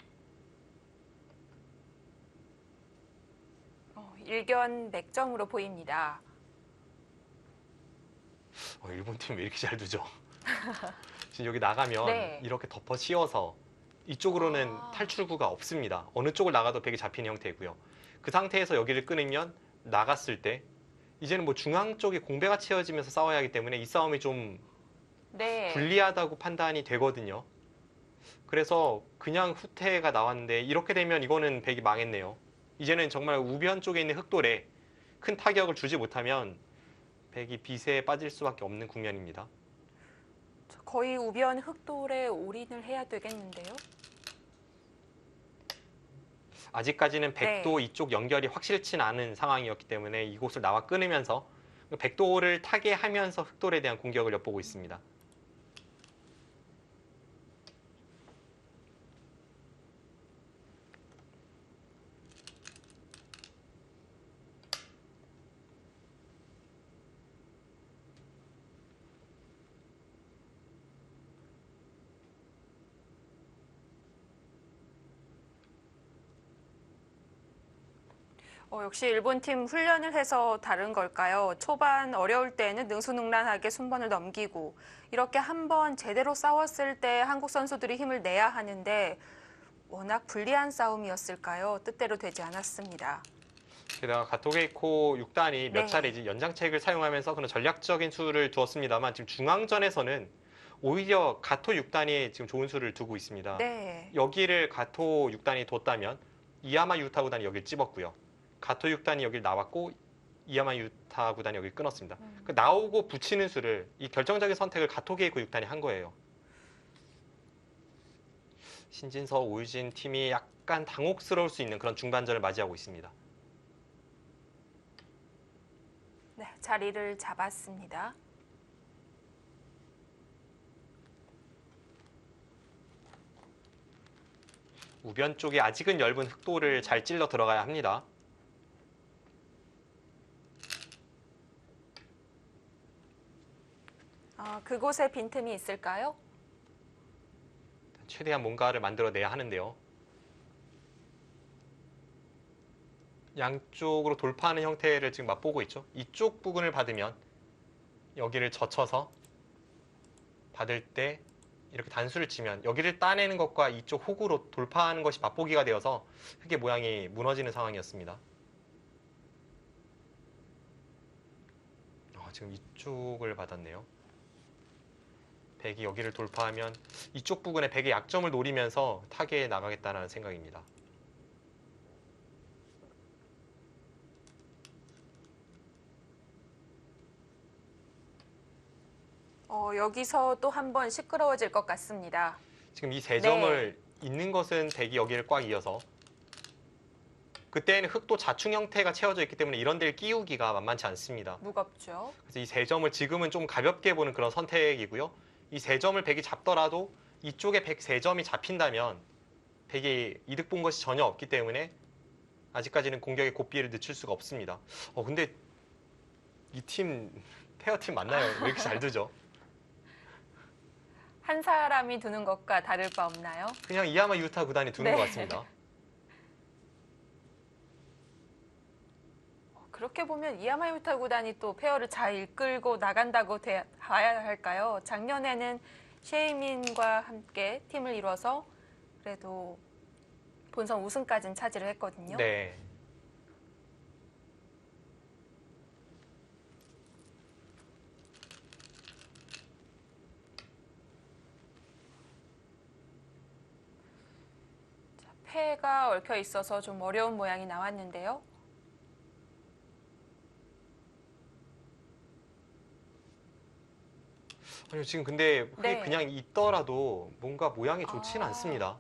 일견 맥점으로 보입니다. 일본 팀 왜 이렇게 잘 두죠? 지금 여기 나가면 네. 이렇게 덮어 씌워서 이쪽으로는 아. 탈출구가 없습니다. 어느 쪽을 나가도 백이 잡히는 형태고요. 그 상태에서 여기를 끊으면 나갔을 때 이제는 뭐 중앙 쪽에 공배가 채워지면서 싸워야 하기 때문에 이 싸움이 좀 네. 불리하다고 판단이 되거든요. 그래서 그냥 후퇴가 나왔는데 이렇게 되면 이거는 백이 망했네요. 이제는 정말 우변 쪽에 있는 흑돌에 큰 타격을 주지 못하면 백이 빚에 빠질 수밖에 없는 국면입니다. 거의 우변 흑돌에 올인을 해야 되겠는데요. 아직까지는 백도 네. 이쪽 연결이 확실치 않은 상황이었기 때문에 이곳을 나와 끊으면서 백도를 타게 하면서 흑돌에 대한 공격을 엿보고 있습니다. 역시 일본 팀 훈련을 해서 다른 걸까요? 초반 어려울 때는 능수능란하게 순번을 넘기고 이렇게 한번 제대로 싸웠을 때 한국 선수들이 힘을 내야 하는데 워낙 불리한 싸움이었을까요? 뜻대로 되지 않았습니다. 게다가 가토게이코 6단이 몇 네. 차례 이제 연장책을 사용하면서 그런 전략적인 수를 두었습니다만 지금 중앙전에서는 오히려 가토 6단이 지금 좋은 수를 두고 있습니다. 네. 여기를 가토 6단이 뒀다면 이야마 유타 구단이 여기를 찝었고요. 가토 6단이 여기를 나왔고 이야마 유타 구단이 여기를 끊었습니다. 그 나오고 붙이는 수를 이 결정적인 선택을 가토게이코 6단이 한 거예요. 신진서 오유진 팀이 약간 당혹스러울 수 있는 그런 중반전을 맞이하고 있습니다. 네, 자리를 잡았습니다. 우변 쪽에 아직은 엷은 흑도를 잘 찔러 들어가야 합니다. 그곳에 빈틈이 있을까요? 최대한 뭔가를 만들어내야 하는데요. 양쪽으로 돌파하는 형태를 지금 맛보고 있죠. 이쪽 부분을 받으면 여기를 젖혀서 받을 때 이렇게 단수를 치면 여기를 따내는 것과 이쪽 호구로 돌파하는 것이 맛보기가 되어서 흑의 모양이 무너지는 상황이었습니다. 지금 이쪽을 받았네요. 백이 여기를 돌파하면 이쪽 부분에 백의 약점을 노리면서 타겟에 나가겠다는 생각입니다. 여기서 또 한 번 시끄러워질 것 같습니다. 지금 이 세 점을 있는 것은 백이 여기를 꽉 이어서 그때는 흑도 자충 형태가 채워져 있기 때문에 이런 데를 끼우기가 만만치 않습니다. 무겁죠. 그래서 이 세 점을 지금은 좀 가볍게 보는 그런 선택이고요. 이 세 점을 백이 잡더라도 이쪽에 백 세 점이 잡힌다면 백이 이득 본 것이 전혀 없기 때문에 아직까지는 공격의 고삐를 늦출 수가 없습니다. 근데 이 팀 페어팀 맞나요? 왜 이렇게 잘 두죠? 한 사람이 두는 것과 다를 바 없나요? 그냥 이야마 유타 구단이 두는 것 같습니다. 그렇게 보면 이야마 유타 구단이 또 페어를 잘 이끌고 나간다고 봐야 할까요? 작년에는 셰이민과 함께 팀을 이뤄서 그래도 본선 우승까지는 차지를 했거든요. 네. 패가 얽혀 있어서 좀 어려운 모양이 나왔는데요. 아니요, 지금 근데 흑이 네. 그냥 있더라도 뭔가 모양이 좋지는 않습니다.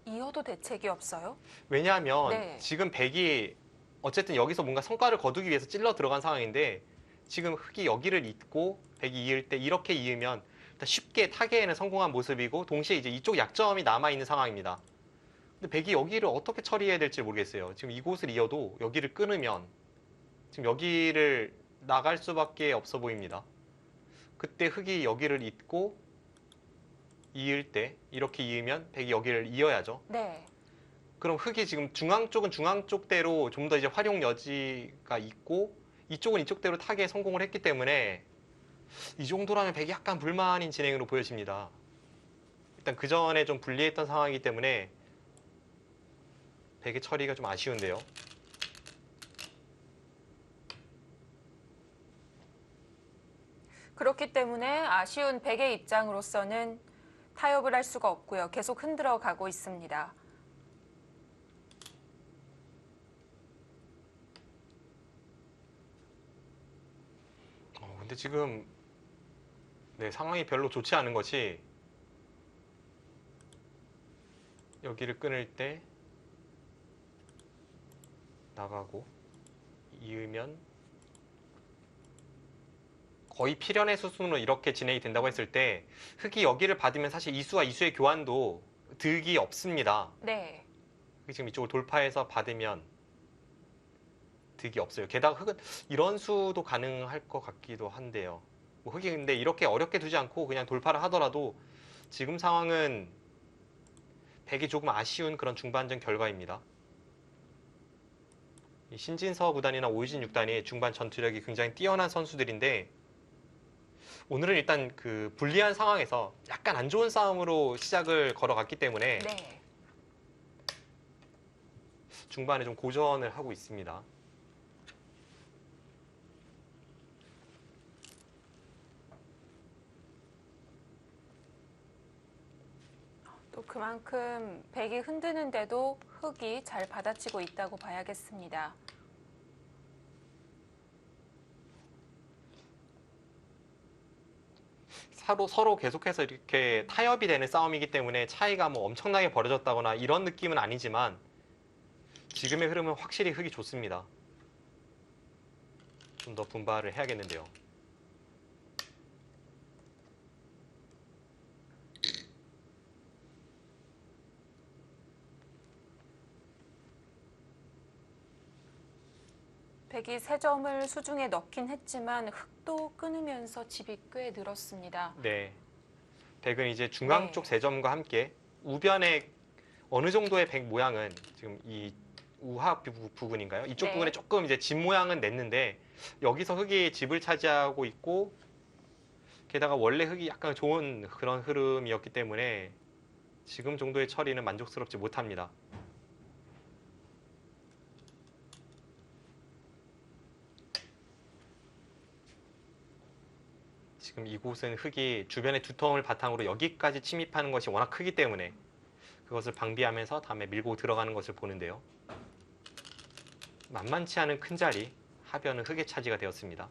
이어도 대책이 없어요? 왜냐하면 네. 지금 백이 어쨌든 여기서 뭔가 성과를 거두기 위해서 찔러 들어간 상황인데 지금 흑이 여기를 잇고 백이 이을 때 이렇게 이으면 일단 쉽게 타겟에는 성공한 모습이고 동시에 이제 이쪽 약점이 남아있는 상황입니다. 근데 백이 여기를 어떻게 처리해야 될지 모르겠어요. 지금 이곳을 이어도 여기를 끊으면 지금 여기를 나갈 수밖에 없어 보입니다. 그때 흑이 여기를 잇고 이을 때 이렇게 이으면 백이 여기를 이어야죠. 네. 그럼 흑이 지금 중앙 쪽은 중앙 쪽대로 좀 더 이제 활용 여지가 있고 이쪽은 이쪽대로 타겟에 성공을 했기 때문에 이 정도라면 백이 약간 불만인 진행으로 보여집니다. 일단 그 전에 좀 불리했던 상황이기 때문에 백의 처리가 좀 아쉬운데요. 그렇기 때문에 아쉬운 백의 입장으로서는 타협을 할 수가 없고요. 계속 흔들어 가고 있습니다. 근데 지금 상황이 별로 좋지 않은 것이 여기를 끊을 때 나가고 이으면 거의 필연의 수순으로 이렇게 진행이 된다고 했을 때 흑이 여기를 받으면 사실 이수와 이수의 교환도 득이 없습니다. 네. 지금 이쪽을 돌파해서 받으면 득이 없어요. 게다가 흑은 이런 수도 가능할 것 같기도 한데요. 흑이 근데 이렇게 어렵게 두지 않고 그냥 돌파를 하더라도 지금 상황은 백이 조금 아쉬운 그런 중반전 결과입니다. 이 신진서 구단이나 오유진 6단이 중반 전투력이 굉장히 뛰어난 선수들인데 오늘은 일단 그 불리한 상황에서 약간 안 좋은 싸움으로 시작을 걸어갔기 때문에 네. 중반에 좀 고전을 하고 있습니다. 또 그만큼 백이 흔드는데도 흑이 잘 받아치고 있다고 봐야겠습니다. 서로 계속해서 이렇게 타협이 되는 싸움이기 때문에 차이가 뭐 엄청나게 벌어졌다거나 이런 느낌은 아니지만 지금의 흐름은 확실히 흑이 좋습니다. 좀 더 분발을 해야겠는데요. 백이 3점을 수중에 넣긴 했지만 흑도 끊으면서 집이 꽤 늘었습니다. 네. 백은 이제 중앙 네. 쪽 3점과 함께 우변의 어느 정도의 백 모양은 지금 이 우하 부분인가요? 이쪽 네. 부분에 조금 이제 집 모양은 냈는데 여기서 흑이 집을 차지하고 있고 게다가 원래 흑이 약간 좋은 그런 흐름이었기 때문에 지금 정도의 처리는 만족스럽지 못합니다. 지금 이곳은 흑이 주변의 두텀을 바탕으로 여기까지 침입하는 것이 워낙 크기 때문에 그것을 방비하면서 다음에 밀고 들어가는 것을 보는데요. 만만치 않은 큰 자리, 하변은 흑의 차지가 되었습니다.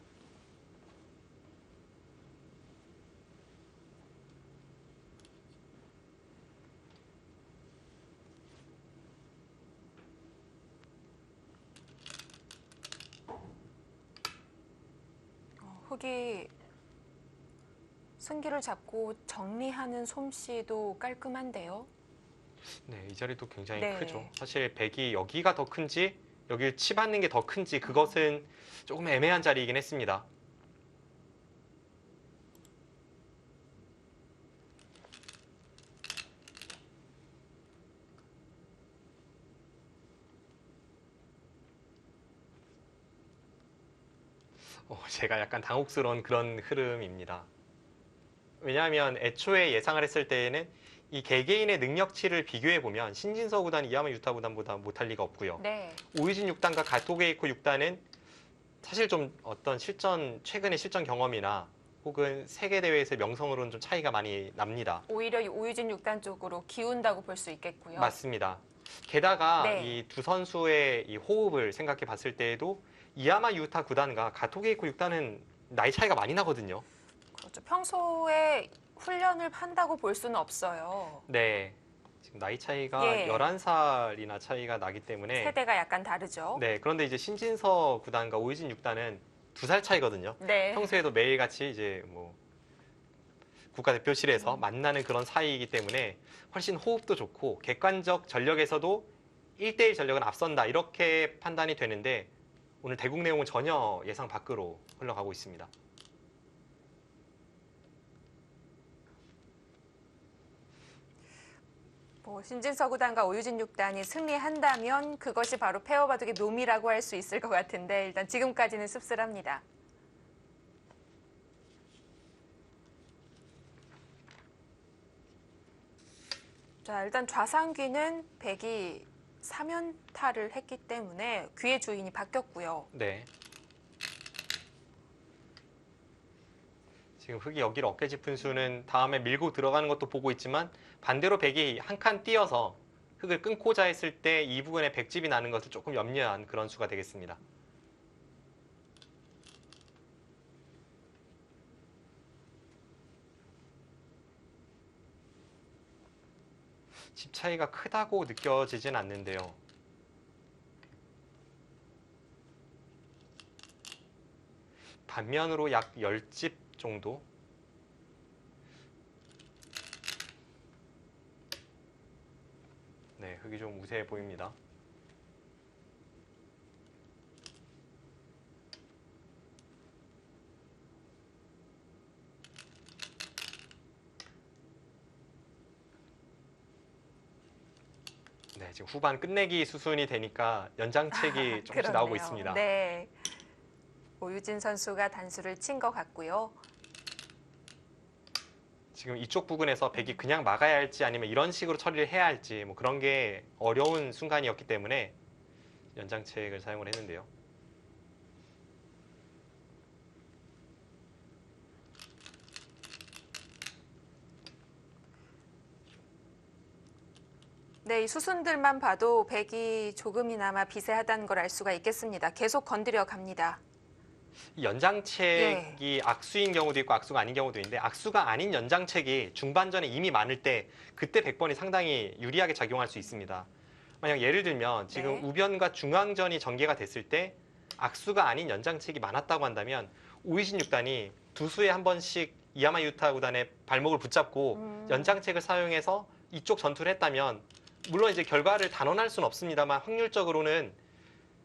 흑이 승기를 잡고 정리하는 솜씨도 깔끔한데요. 네, 이 자리도 굉장히 네. 크죠. 사실 백이 여기가 더 큰지 여기를 치받는 게 더 큰지 그것은 조금 애매한 자리이긴 했습니다. 제가 약간 당혹스러운 그런 흐름입니다. 왜냐하면 애초에 예상을 했을 때에는 이 개개인의 능력치를 비교해 보면 신진서 구단이 이야마 유타 구단보다 못할 리가 없고요. 네. 오유진 6단과 가토게이코 6단은 사실 좀 어떤 최근의 실전 경험이나 혹은 세계 대회에서의 명성으로는 좀 차이가 많이 납니다. 오히려 이 오유진 6단 쪽으로 기운다고 볼 수 있겠고요. 맞습니다. 게다가 네. 이 두 선수의 이 호흡을 생각해 봤을 때에도 이야마 유타 구단과 가토게이코 6단은 나이 차이가 많이 나거든요. 그렇죠. 평소에 훈련을 한다고 볼 수는 없어요. 네. 지금 나이 차이가 예. 11살이나 차이가 나기 때문에 세대가 약간 다르죠. 네. 그런데 이제 신진서 구단과 오유진 6단은 2살 차이거든요. 네. 평소에도 매일같이 이제 뭐 국가대표실에서 만나는 그런 사이이기 때문에 훨씬 호흡도 좋고 객관적 전력에서도 1대1 전력은 앞선다 이렇게 판단이 되는데 오늘 대국 내용은 전혀 예상 밖으로 흘러가고 있습니다. 신진서 구단과 오유진 6단이 승리한다면 그것이 바로 페어 바둑의 묘미라고 할 수 있을 것 같은데 일단 지금까지는 씁쓸합니다. 자, 일단 좌상귀는 백이 3연타를 했기 때문에 귀의 주인이 바뀌었고요. 네. 지금 흑이 여기를 어깨 짚은 수는 다음에 밀고 들어가는 것도 보고 있지만 반대로 백이 한 칸 띄어서 흑을 끊고자 했을 때 이 부분에 백집이 나는 것을 조금 염려한 그런 수가 되겠습니다. 집 차이가 크다고 느껴지진 않는데요. 반면으로 약 10집 정도? 네, 흑이 좀 우세해 보입니다. 네, 네, 지금 후반 끝내기 수순이 되니까 연장책이 조금씩 나오고 그렇네요. 있습니다. 네. 오유진 선수가 단수를 친 것 같고요. 지금 이쪽 부분에서 백이 그냥 막아야 할지 아니면 이런 식으로 처리를 해야 할지 뭐 그런 게 어려운 순간이었기 때문에 연장책을 사용을 했는데요. 네, 이 수순들만 봐도 백이 조금이나마 비세하다는 걸 알 수가 있겠습니다. 계속 건드려 갑니다. 이 연장책이 악수인 경우도 있고 악수가 아닌 경우도 있는데 악수가 아닌 연장책이 중반전에 이미 많을 때 그때 100번이 상당히 유리하게 작용할 수 있습니다. 만약 예를 들면 지금 네. 우변과 중앙전이 전개가 됐을 때 악수가 아닌 연장책이 많았다고 한다면 오이신 6단이 두 수에 한 번씩 이야마 유타 구단의 발목을 붙잡고 연장책을 사용해서 이쪽 전투를 했다면 물론 이제 결과를 단언할 수는 없습니다만 확률적으로는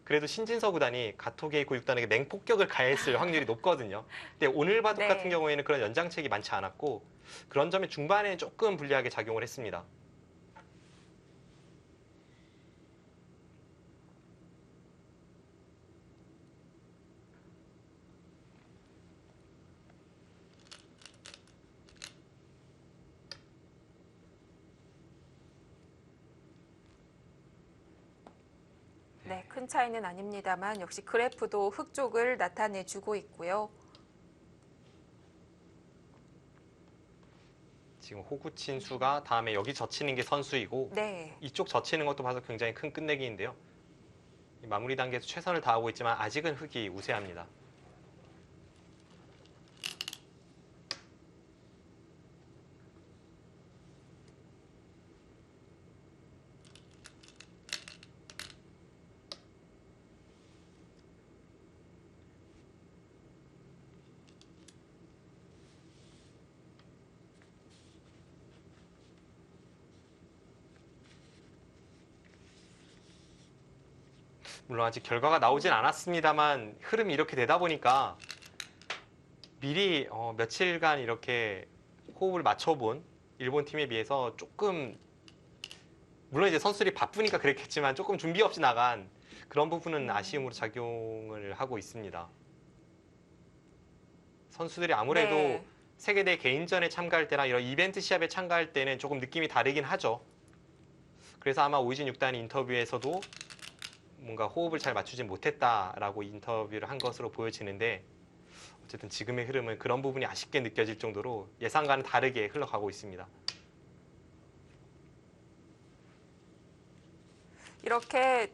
그래도 신진서 구단이 가토게이 고육단에게 맹폭격을 가했을 확률이 높거든요. 근데 오늘 바둑 네. 같은 경우에는 그런 연장책이 많지 않았고 그런 점에 중반에 조금 불리하게 작용을 했습니다. 네, 큰 차이는 아닙니다만 역시 그래프도 흑쪽을 나타내주고 있고요. 지금 호구친 수가 다음에 여기 젖히는 게 선수이고 네. 이쪽 젖히는 것도 봐서 굉장히 큰 끝내기인데요. 이 마무리 단계에서 최선을 다하고 있지만 아직은 흑이 우세합니다. 물론 아직 결과가 나오진 않았습니다만 흐름이 이렇게 되다 보니까 미리 며칠간 이렇게 호흡을 맞춰본 일본 팀에 비해서 조금 물론 이제 선수들이 바쁘니까 그랬겠지만 조금 준비 없이 나간 그런 부분은 아쉬움으로 작용을 하고 있습니다. 선수들이 아무래도 네. 세계대 개인전에 참가할 때나 이런 이벤트 시합에 참가할 때는 조금 느낌이 다르긴 하죠. 그래서 아마 오이진 6단 인터뷰에서도 뭔가 호흡을 잘 맞추지 못했다라고 인터뷰를 한 것으로 보여지는데 어쨌든 지금의 흐름은 그런 부분이 아쉽게 느껴질 정도로 예상과는 다르게 흘러가고 있습니다. 이렇게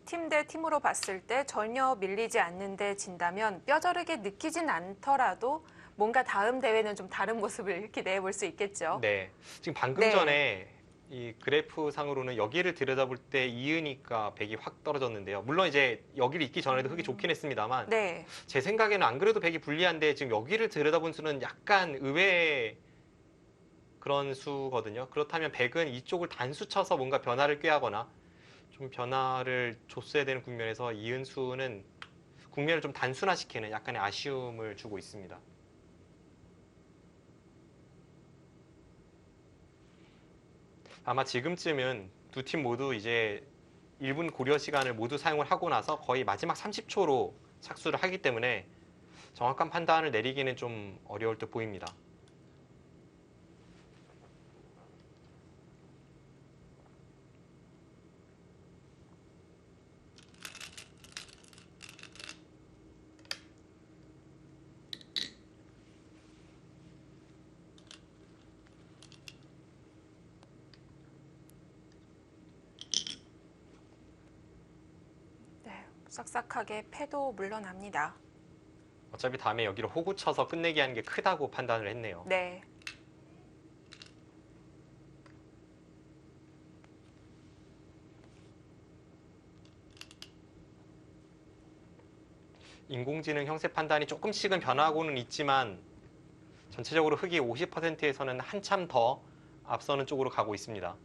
팀 대 팀으로 봤을 때 전혀 밀리지 않는데 진다면 뼈저리게 느끼진 않더라도 뭔가 다음 대회는 좀 다른 모습을 기대해 볼 수 있겠죠. 네, 지금 방금 네. 전에 이 그래프 상으로는 여기를 들여다볼 때 이으니까 백이 확 떨어졌는데요. 물론 이제 여기를 있기 전에도 흑이 좋긴 했습니다만 네. 제 생각에는 안 그래도 백이 불리한데 지금 여기를 들여다본 수는 약간 의외의 그런 수거든요. 그렇다면 백은 이쪽을 단수 쳐서 뭔가 변화를 꾀하거나 좀 변화를 줬어야 되는 국면에서 이은수는 국면을 좀 단순화시키는 약간의 아쉬움을 주고 있습니다. 아마 지금쯤은 두 팀 모두 이제 1분 고려 시간을 모두 사용을 하고 나서 거의 마지막 30초로 착수를 하기 때문에 정확한 판단을 내리기는 좀 어려울 듯 보입니다. 네. 싹싹하게 패도 물러납니다. 어차피 다음에 여기를 호구 쳐서 끝내기 하는 게 크다고 판단을 했네요. 네. 인공지능 형세 판단이 조금씩은 변화하고는 있지만 전체적으로 흑이 50%에서는 한참 더 앞서는 쪽으로 가고 있습니다.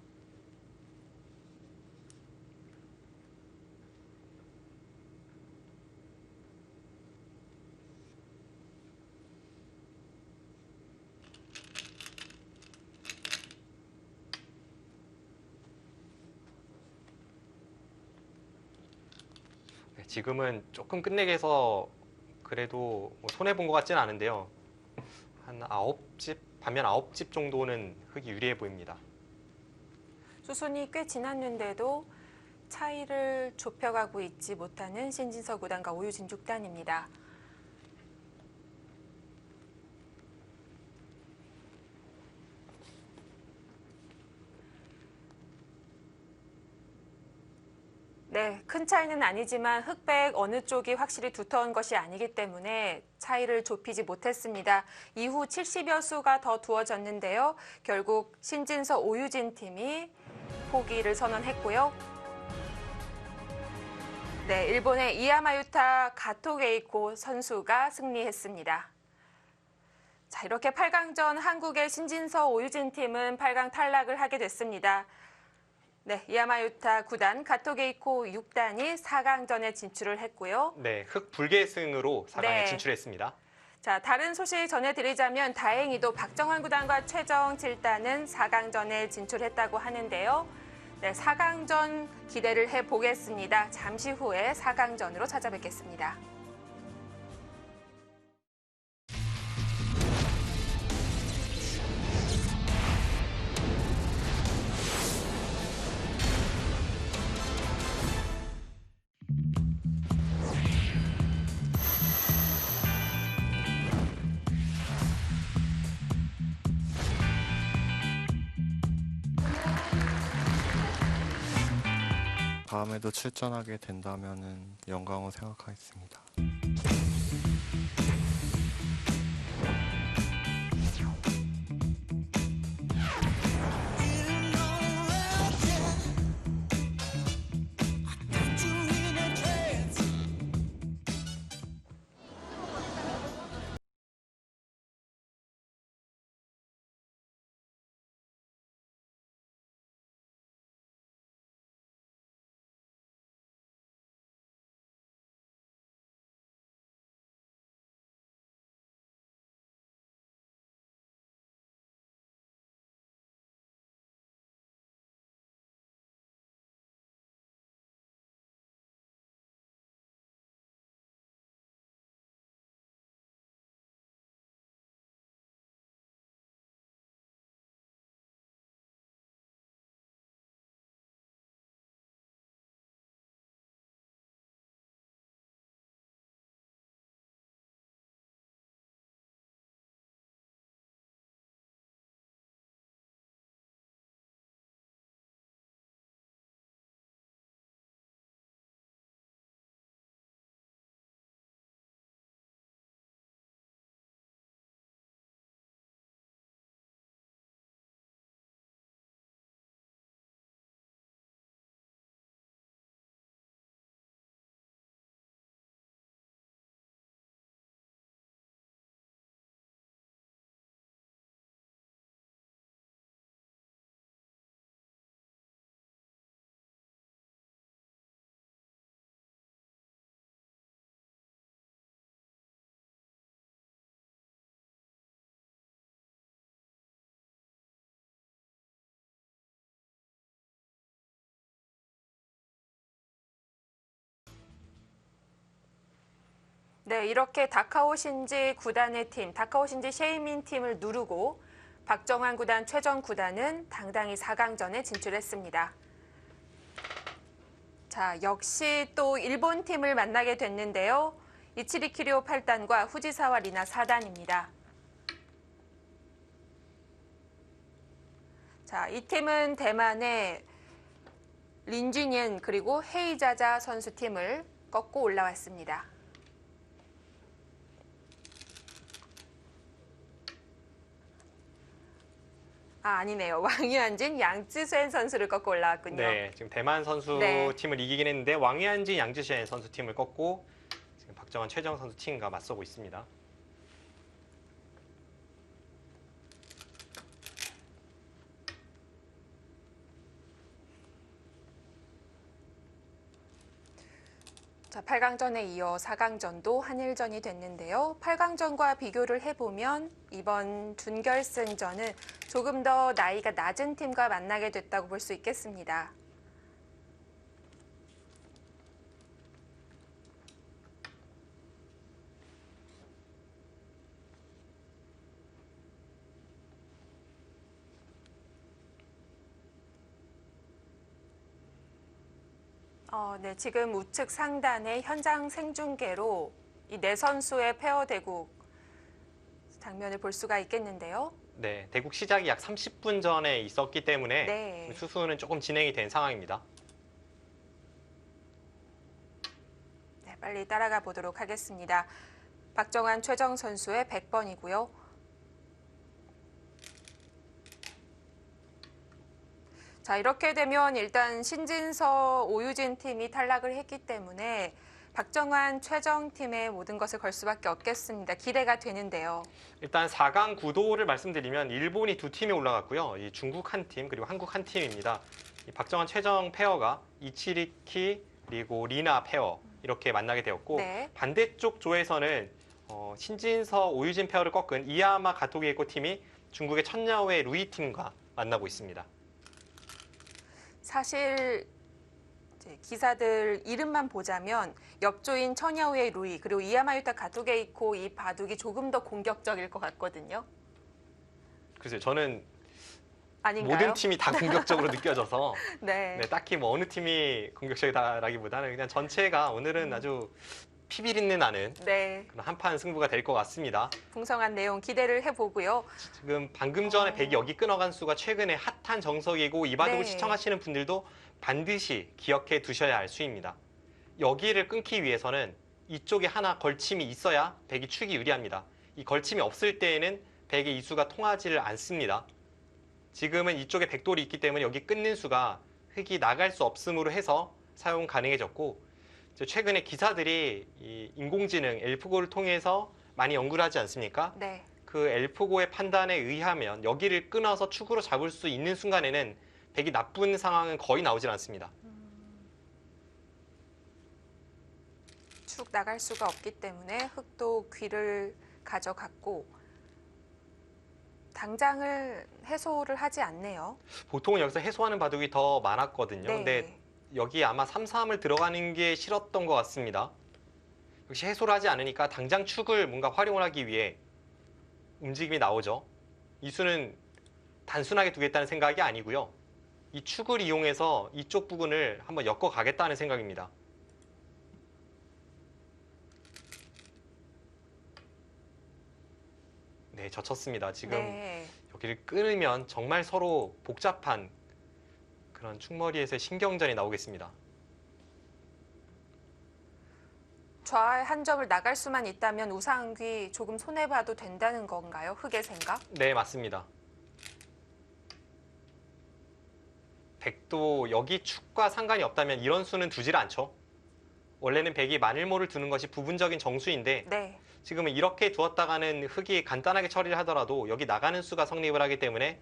지금은 조금 끝내기 해서 그래도 뭐 손해본 것 같지는 않은데요. 한 9집, 반면 9집 정도는 흑이 유리해 보입니다. 수순이 꽤 지났는데도 차이를 좁혀가고 있지 못하는 신진서 9단과 오유진 6단입니다. 네, 큰 차이는 아니지만 흑백 어느 쪽이 확실히 두터운 것이 아니기 때문에 차이를 좁히지 못했습니다. 이후 70여 수가 더 두어졌는데요. 결국 신진서 오유진 팀이 포기를 선언했고요. 네, 일본의 이야마유타 가토게이코 선수가 승리했습니다. 자, 이렇게 8강전 한국의 신진서 오유진 팀은 8강 탈락을 하게 됐습니다. 네, 이야마유타 9단, 가토게이코 6단이 4강전에 진출을 했고요. 네, 흑 불계승으로 4강에 네. 진출했습니다. 자, 다른 소식 전해드리자면 다행히도 박정환 9단과 최정 7단은 4강전에 진출했다고 하는데요. 네, 4강전 기대를 해보겠습니다. 잠시 후에 4강전으로 찾아뵙겠습니다. 다음에도 출전하게 된다면 영광으로 생각하겠습니다. 네, 이렇게 다카오 신지 9단의 팀, 다카오 신지 셰이민 팀을 누르고 박정환 9단, 최정 9단은 당당히 4강전에 진출했습니다. 자, 역시 또 일본 팀을 만나게 됐는데요. 이치리 키리오 8단과 후지사와 리나 4단입니다. 자, 이 팀은 대만의 린준옌 그리고 헤이자자 선수 팀을 꺾고 올라왔습니다. 아니네요. 왕유한진, 양쯔쇤 선수를 꺾고 올라왔군요. 네, 지금 대만 선수 네. 팀을 이기긴 했는데 왕유한진, 양쯔쇤 선수 팀을 꺾고 지금 박정환, 최정 선수 팀과 맞서고 있습니다. 자, 8강전에 이어 4강전도 한일전이 됐는데요. 8강전과 비교를 해보면 이번 준결승전은 조금 더 나이가 낮은 팀과 만나게 됐다고 볼 수 있겠습니다. 네, 지금 우측 상단의 현장 생중계로 이 네 선수의 페어 대국 장면을 볼 수가 있겠는데요. 네, 대국 시작이 약 30분 전에 있었기 때문에 네. 수수는 조금 진행이 된 상황입니다. 네, 빨리 따라가 보도록 하겠습니다. 박정환, 최정 선수의 100번이고요. 자, 이렇게 되면 일단 신진서, 오유진 팀이 탈락을 했기 때문에 박정환, 최정 팀의 모든 것을 걸 수밖에 없겠습니다. 기대가 되는데요. 일단 4강 구도를 말씀드리면 일본이 두 팀이 올라갔고요. 이 중국 한 팀, 그리고 한국 한 팀입니다. 이 박정환, 최정 페어가 이치리키 그리고 리나 페어 이렇게 만나게 되었고 네. 반대쪽 조에서는 신진서, 오유진 페어를 꺾은 이야마 가토게이코 팀이 중국의 천야오의 루이 팀과 만나고 있습니다. 사실 이제 기사들 이름만 보자면 옆조인 천야오의 루이 그리고 이야마유타 가토게이코 이 바둑이 조금 더 공격적일 것 같거든요. 글쎄요, 저는 아닌가요? 모든 팀이 다 공격적으로 느껴져서 네. 네, 딱히 뭐 어느 팀이 공격적이다라기보다는 그냥 전체가 오늘은 아주 피비린내 나는 네. 그런 한판 승부가 될 것 같습니다. 풍성한 내용 기대를 해보고요. 지금 방금 전에 백이 여기 끊어간 수가 최근에 핫한 정석이고 이 바둑을 네. 시청하시는 분들도 반드시 기억해 두셔야 할 수입니다. 여기를 끊기 위해서는 이쪽에 하나 걸침이 있어야 백이 축이 유리합니다. 이 걸침이 없을 때에는 백의 이 수가 통하지를 않습니다. 지금은 이쪽에 백돌이 있기 때문에 여기 끊는 수가 흙이 나갈 수 없음으로 해서 사용 가능해졌고 최근에 기사들이 이 인공지능 엘프고를 통해서 많이 연구를 하지 않습니까? 네. 그 엘프고의 판단에 의하면 여기를 끊어서 축으로 잡을 수 있는 순간에는 백이 나쁜 상황은 거의 나오질 않습니다. 축 나갈 수가 없기 때문에 흑도 귀를 가져갔고 당장을 해소를 하지 않네요. 보통은 여기서 해소하는 바둑이 더 많았거든요. 네. 근데 여기 아마 3-3을 들어가는 게 싫었던 것 같습니다. 역시 해소를 하지 않으니까 당장 축을 뭔가 활용을 하기 위해 움직임이 나오죠. 이 수는 단순하게 두겠다는 생각이 아니고요. 이 축을 이용해서 이쪽 부분을 한번 엮어 가겠다는 생각입니다. 네, 젖혔습니다. 지금 네. 여기를 끊으면 정말 서로 복잡한 그런 축머리에서의 신경전이 나오겠습니다. 좌의 한 점을 나갈 수만 있다면 우상귀 조금 손해봐도 된다는 건가요? 흑의 생각? 네, 맞습니다. 백도 여기 축과 상관이 없다면 이런 수는 두질 않죠. 원래는 백이 마늘모를 두는 것이 부분적인 정수인데 네. 지금은 이렇게 두었다가는 흑이 간단하게 처리를 하더라도 여기 나가는 수가 성립을 하기 때문에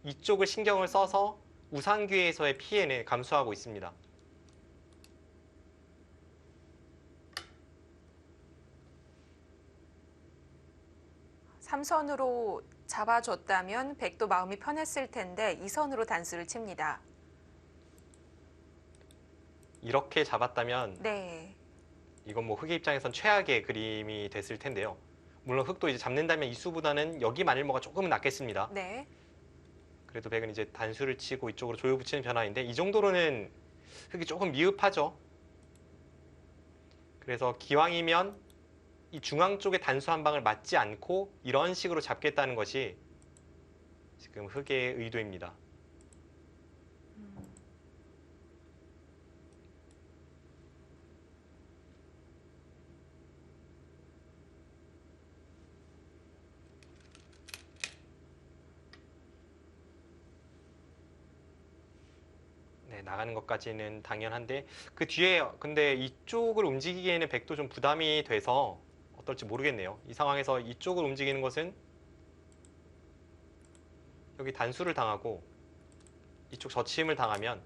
이쪽을 신경을 써서 우상귀에서의 피해는 감수하고 있습니다. 삼선으로 잡아줬다면 백도 마음이 편했을 텐데 이선으로 단수를 칩니다. 이렇게 잡았다면 네. 이건 뭐 흑의 입장에선 최악의 그림이 됐을 텐데요. 물론 흑도 이제 잡는다면 이 수보다는 여기 마늘모가 조금은 낫겠습니다. 네. 그래도 백은 이제 단수를 치고 이쪽으로 조여 붙이는 변화인데 이 정도로는 흑이 조금 미흡하죠. 그래서 기왕이면 이 중앙 쪽에 단수 한 방을 맞지 않고 이런 식으로 잡겠다는 것이 지금 흑의 의도입니다. 네, 나가는 것까지는 당연한데 그 뒤에 근데 이쪽을 움직이기에는 백도 좀 부담이 돼서 어떨지 모르겠네요. 이 상황에서 이쪽을 움직이는 것은 여기 단수를 당하고 이쪽 저침을 당하면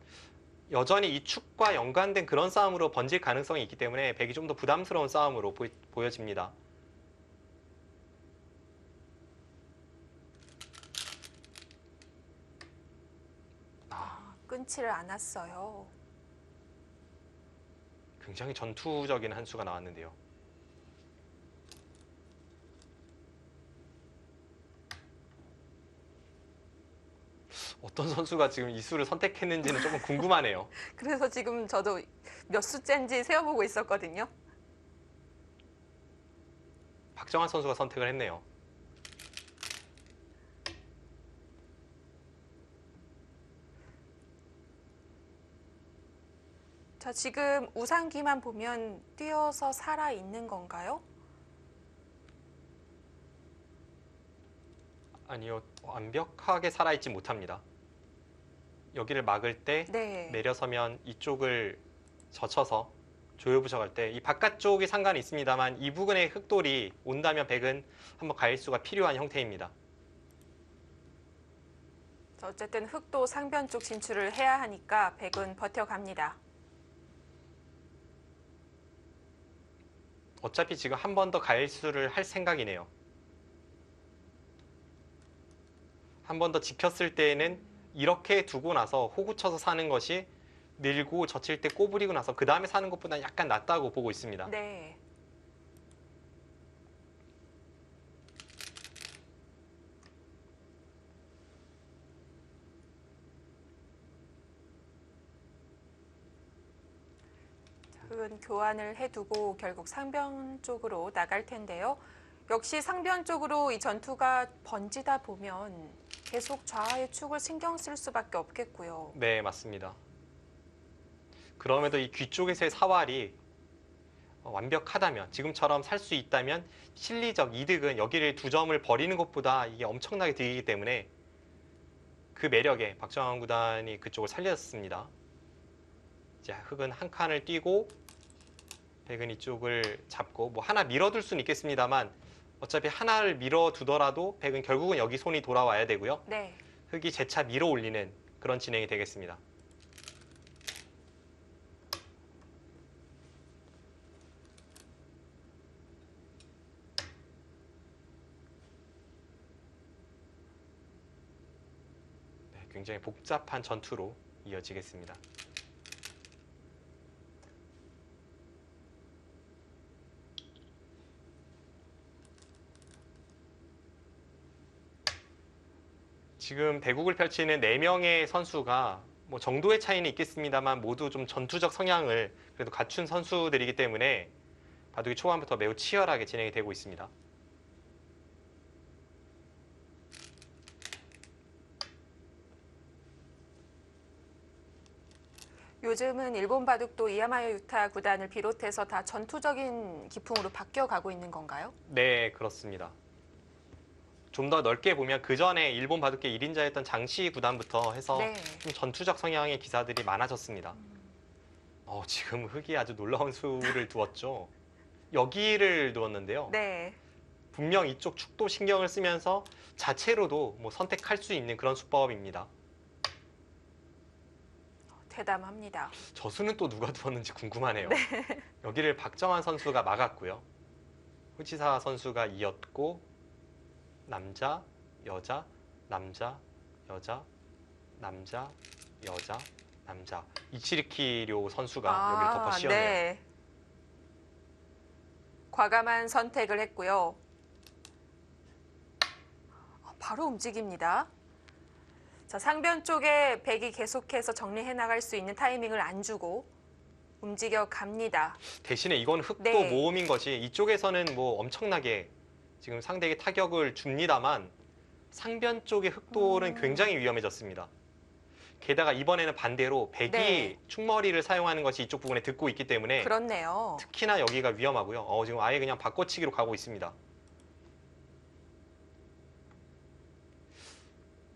여전히 이 축과 연관된 그런 싸움으로 번질 가능성이 있기 때문에 백이 좀 더 부담스러운 싸움으로 보여집니다. 끊지를 않았어요. 굉장히 전투적인 한 수가 나왔는데요. 어떤 선수가 지금 이 수를 선택했는지는 조금 궁금하네요. 그래서 지금 저도 몇 수째인지 세어보고 있었거든요. 박정환 선수가 선택을 했네요. 자, 지금 우상기만 보면 뛰어서 살아 있는 건가요? 아니요, 완벽하게 살아있지 못합니다. 여기를 막을 때 네. 내려서면 이쪽을 젖혀서 조여 부셔갈 때 이 바깥쪽이 상관이 있습니다만 이 부근의 흑돌이 온다면 백은 한번 가일수가 필요한 형태입니다. 자, 어쨌든 흑도 상변 쪽 진출을 해야 하니까 백은 버텨갑니다. 어차피 지금 한 번 더 가일수를 할 생각이네요. 한 번 더 지켰을 때에는 이렇게 두고 나서 호구 쳐서 사는 것이 밀고 젖힐 때 꼬부리고 나서 그 다음에 사는 것보다 약간 낫다고 보고 있습니다. 네. 흑은 교환을 해두고 결국 상변 쪽으로 나갈 텐데요. 역시 상변 쪽으로 이 전투가 번지다 보면 계속 좌의 축을 신경 쓸 수밖에 없겠고요. 네, 맞습니다. 그럼에도 이 귀 쪽에서의 사활이 완벽하다면, 지금처럼 살 수 있다면 실리적 이득은 여기를 2점을 버리는 것보다 이게 엄청나게 들기 때문에 그 매력에 박정환 구단이 그쪽을 살렸습니다. 이제 흑은 한 칸을 뛰고 백은 이쪽을 잡고 뭐 하나 밀어둘 수는 있겠습니다만 어차피 하나를 밀어두더라도 백은 결국은 여기 손이 돌아와야 되고요. 네. 흑이 재차 밀어 올리는 그런 진행이 되겠습니다. 네, 굉장히 복잡한 전투로 이어지겠습니다. 지금 대국을 펼치는 4명의 선수가 뭐 정도의 차이는 있겠습니다만 모두 좀 전투적 성향을 그래도 갖춘 선수들이기 때문에 바둑이 초반부터 매우 치열하게 진행이 되고 있습니다. 요즘은 일본 바둑도 이야마요 유타 구단을 비롯해서 다 전투적인 기풍으로 바뀌어가고 있는 건가요? 네, 그렇습니다. 좀 더 넓게 보면 그 전에 일본 바둑계 1인자였던 장시 구단부터 해서 네. 좀 전투적 성향의 기사들이 많아졌습니다. 지금 흑이 아주 놀라운 수를 두었죠. 여기를 두었는데요. 네. 분명 이쪽 축도 신경을 쓰면서 자체로도 뭐 선택할 수 있는 그런 수법입니다. 대담합니다. 저 수는 또 누가 두었는지 궁금하네요. 여기를 박정환 선수가 막았고요. 후지사 선수가 이었고 남자, 여자, 남자, 여자, 남자, 여자, 남자. 이치리키료 선수가 여기를 덮어 씌웠네요. 네. 과감한 선택을 했고요. 바로 움직입니다. 자, 상변 쪽에 백이 계속해서 정리해 나갈 수 있는 타이밍을 안 주고 움직여 갑니다. 대신에 이건 흑도 네. 모험인 것이 이쪽에서는 뭐 엄청나게 지금 상대에게 타격을 줍니다만 상변 쪽의 흑돌은 굉장히 위험해졌습니다. 게다가 이번에는 반대로 백이 네. 축머리를 사용하는 것이 이쪽 부분에 득고 있기 때문에 그렇네요. 특히나 여기가 위험하고요. 지금 아예 그냥 바꿔치기로 가고 있습니다.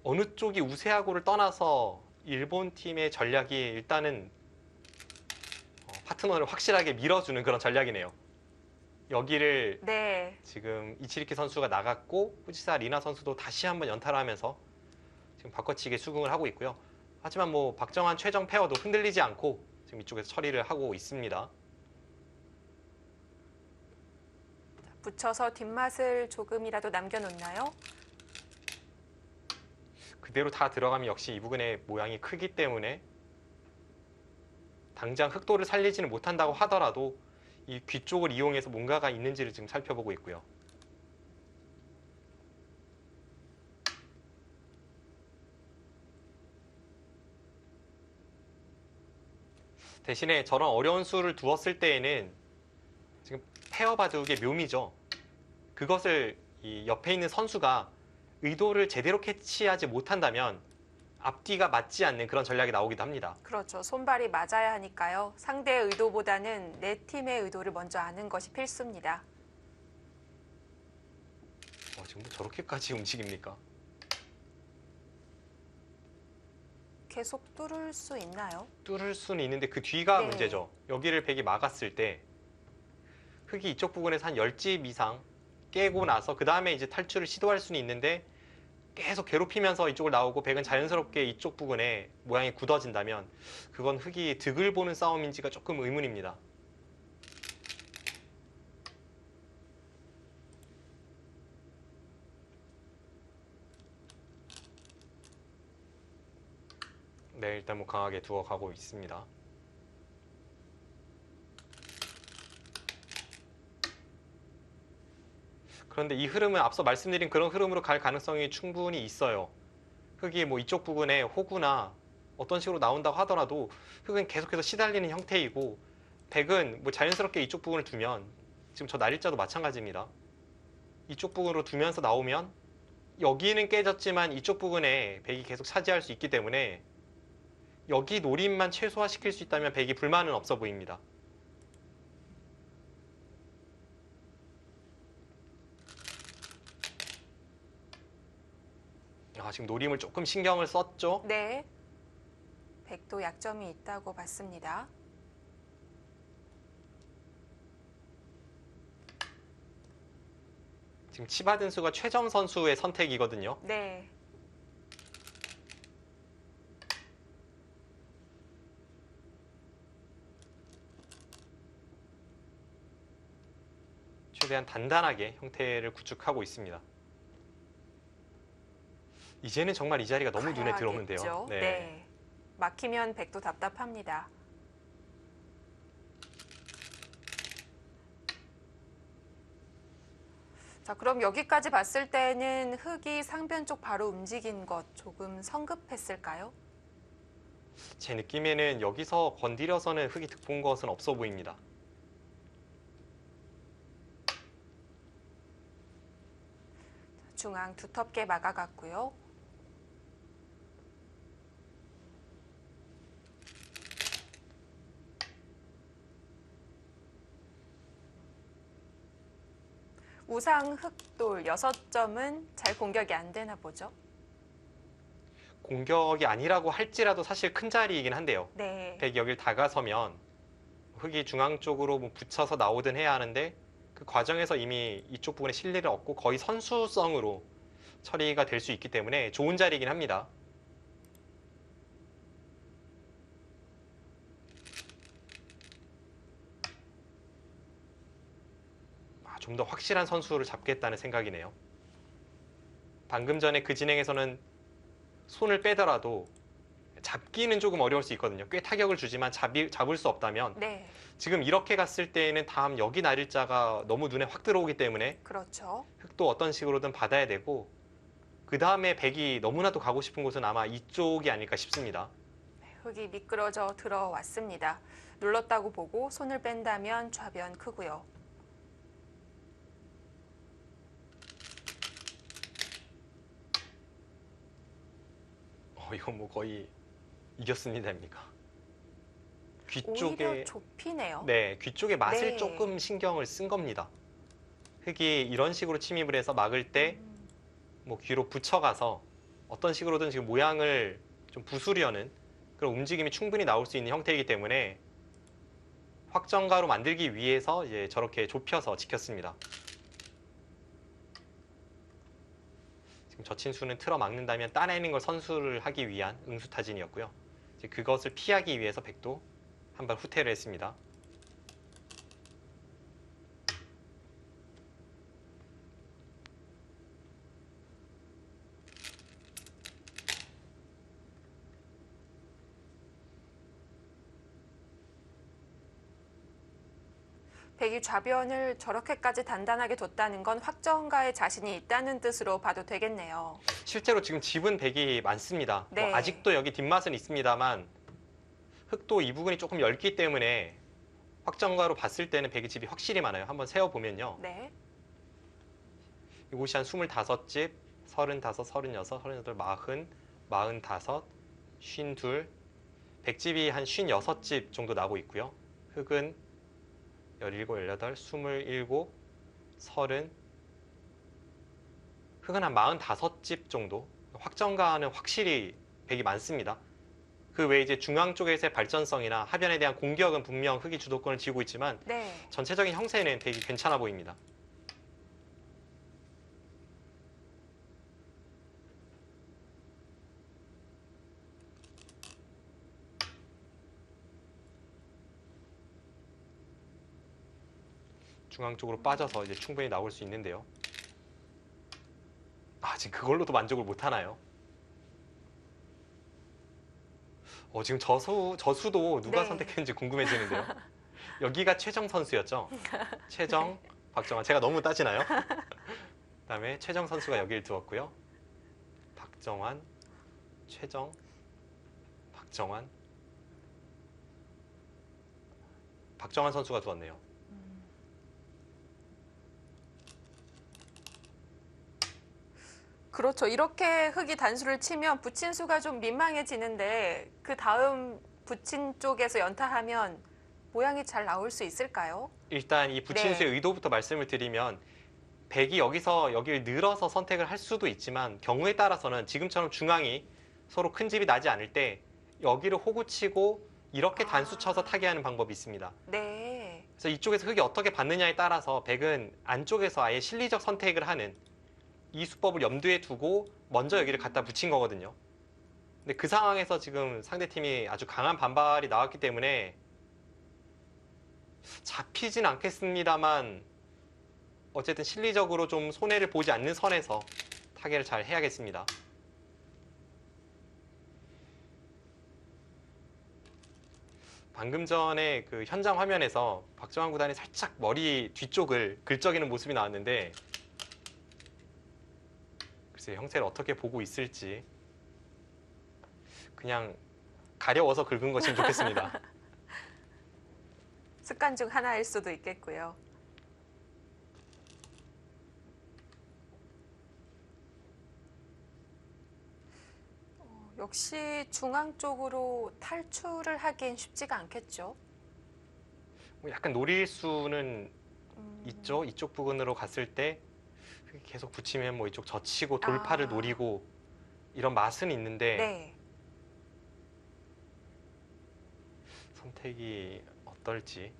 어느 쪽이 우세하고를 떠나서 일본 팀의 전략이 일단은 파트너를 확실하게 밀어주는 그런 전략이네요. 여기를 네. 지금 이치리키 선수가 나갔고 후지사 리나 선수도 다시 한번 연타하면서 지금 바꿔치기 수긍을 하고 있고요. 하지만 뭐 박정환 최정 페어도 흔들리지 않고 지금 이쪽에서 처리를 하고 있습니다. 붙여서 뒷맛을 조금이라도 남겨놓나요? 그대로 다 들어가면 역시 이 부분의 모양이 크기 때문에 당장 흑도를 살리지는 못한다고 하더라도 이 귀 쪽을 이용해서 뭔가가 있는지를 지금 살펴보고 있고요. 대신에 저런 어려운 수를 두었을 때에는 지금 페어 바둑의 묘미죠. 그것을 이 옆에 있는 선수가 의도를 제대로 캐치하지 못한다면 앞뒤가 맞지 않는 그런 전략이 나오기도 합니다. 그렇죠. 손발이 맞아야 하니까요. 상대의 의도보다는 내 팀의 의도를 먼저 아는 것이 필수입니다. 지금 저렇게까지 움직입니까? 계속 뚫을 수 있나요? 뚫을 수는 있는데 그 뒤가 네. 문제죠. 여기를 백이 막았을 때 흙이 이쪽 부분에서 한 10집 이상 깨고 나서 그 다음에 이제 탈출을 시도할 수는 있는데 계속 괴롭히면서 이쪽을 나오고 백은 자연스럽게 이쪽 부분에 모양이 굳어진다면 그건 흙이 득을 보는 싸움인지가 조금 의문입니다. 네, 일단 뭐 강하게 두어 가고 있습니다. 그런데 이 흐름은 앞서 말씀드린 그런 흐름으로 갈 가능성이 충분히 있어요. 흙이 뭐 이쪽 부분에 호구나 어떤 식으로 나온다고 하더라도 흙은 계속해서 시달리는 형태이고 백은 뭐 자연스럽게 이쪽 부분을 두면 지금 저 날일자도 마찬가지입니다. 이쪽 부분으로 두면서 나오면 여기는 깨졌지만 이쪽 부분에 백이 계속 차지할 수 있기 때문에 여기 노림만 최소화시킬 수 있다면 백이 불만은 없어 보입니다. 지금 노림을 조금 신경을 썼죠? 네. 백도 약점이 있다고 봤습니다. 지금 치받은 수가 최정 선수의 선택이거든요. 네. 최대한 단단하게 형태를 구축하고 있습니다. 이제는 정말 이 자리가 너무 눈에 들어오는데요. 가야겠죠. 네. 막히면 백도 답답합니다. 자, 그럼 여기까지 봤을 때는 흙이 상변 쪽 바로 움직인 것 조금 성급했을까요? 제 느낌에는 여기서 건드려서는 흙이 득본 것은 없어 보입니다. 중앙 두텁게 막아갔고요. 우상 흑돌 6점은 잘 공격이 안 되나 보죠? 공격이 아니라고 할지라도 사실 큰 자리이긴 한데요. 네. 백이 여길 다가서면 흙이 중앙 쪽으로 뭐 붙여서 나오든 해야 하는데 그 과정에서 이미 이쪽 부분에 실리를 얻고 거의 선수성으로 처리가 될 수 있기 때문에 좋은 자리이긴 합니다. 좀 더 확실한 선수를 잡겠다는 생각이네요. 방금 전에 그 진행에서는 손을 빼더라도 잡기는 조금 어려울 수 있거든요. 꽤 타격을 주지만 잡을 수 없다면 네. 지금 이렇게 갔을 때에는 다음 여기 날일자가 너무 눈에 확 들어오기 때문에 그렇죠. 흙도 어떤 식으로든 받아야 되고 그 다음에 백이 너무나도 가고 싶은 곳은 아마 이쪽이 아닐까 싶습니다. 흙이 미끄러져 들어왔습니다. 눌렀다고 보고 손을 뺀다면 좌변 크고요. 이건 뭐 거의 이겼습니다입니까? 귀 오히려 쪽에 좁히네요. 네, 귀 쪽에 맛을 네. 조금 신경을 쓴 겁니다. 흙이 이런 식으로 침입을 해서 막을 때 뭐 귀로 붙여가서 어떤 식으로든 지금 모양을 좀 부수려는 그런 움직임이 충분히 나올 수 있는 형태이기 때문에 확정가로 만들기 위해서 이제 저렇게 좁혀서 지켰습니다. 지금 저친수는 틀어 막는다면 따내는 걸 선수를 하기 위한 응수타진이었고요. 이제 그것을 피하기 위해서 백도 한 발 후퇴를 했습니다. 백이 좌변을 저렇게까지 단단하게 뒀다는 건 확정가에 자신이 있다는 뜻으로 봐도 되겠네요. 실제로 지금 집은 백이 많습니다. 네. 아직도 여기 뒷맛은 있습니다만 흑도 이 부분이 조금 얇기 때문에 확정가로 봤을 때는 백의 집이 확실히 많아요. 한번 세어보면요. 네. 이곳이 한 25집, 35, 36, 38, 40, 45, 52, 백집이 한 56집 정도 나고 있고요. 흑은 17, 18, 27, 30, 흑은 한 45집 정도. 확정가는 확실히 백이 많습니다. 그 외에 이제 중앙 쪽에서의 발전성이나 하변에 대한 공격은 분명 흑이 주도권을 쥐고 있지만 네. 전체적인 형세는 백이 괜찮아 보입니다. 중앙 쪽으로 빠져서 이제 충분히 나올 수 있는데요. 아, 지금 그걸로도 만족을 못 하나요? 지금 저수도 누가 네. 선택했는지 궁금해지는데요. 여기가 최정 선수였죠? 최정, 박정환. 제가 너무 따지나요? 그다음에 최정 선수가 여기를 두었고요. 박정환, 최정, 박정환. 박정환 선수가 두었네요. 그렇죠. 이렇게 흑이 단수를 치면 붙인 수가 좀 민망해지는데 그 다음 붙인 쪽에서 연타하면 모양이 잘 나올 수 있을까요? 일단 이 부친수의 네. 의도부터 말씀을 드리면 백이 여기서 여기를 늘어서 선택을 할 수도 있지만 경우에 따라서는 지금처럼 중앙이 서로 큰 집이 나지 않을 때 여기를 호구치고 이렇게 단수 쳐서 타개하는 방법이 있습니다. 네. 그래서 이쪽에서 흑이 어떻게 받느냐에 따라서 백은 안쪽에서 아예 실리적 선택을 하는 이 수법을 염두에 두고 먼저 여기를 갖다 붙인 거거든요. 근데 그 상황에서 지금 상대팀이 아주 강한 반발이 나왔기 때문에 잡히진 않겠습니다만 어쨌든 실리적으로 좀 손해를 보지 않는 선에서 타개를 잘 해야겠습니다. 방금 전에 그 현장 화면에서 박정환 구단이 살짝 머리 뒤쪽을 긁적이는 모습이 나왔는데 글쎄 형세를 어떻게 보고 있을지 그냥 가려워서 긁은 것이면 좋겠습니다. 습관 중 하나일 수도 있겠고요. 역시 중앙 쪽으로 탈출을 하긴 쉽지가 않겠죠. 뭐 약간 노릴 수는 있죠. 이쪽 부분으로 갔을 때 계속 붙이면 뭐 이쪽 젖히고 돌파를 노리고 이런 맛은 있는데 네. 선택이 어떨지.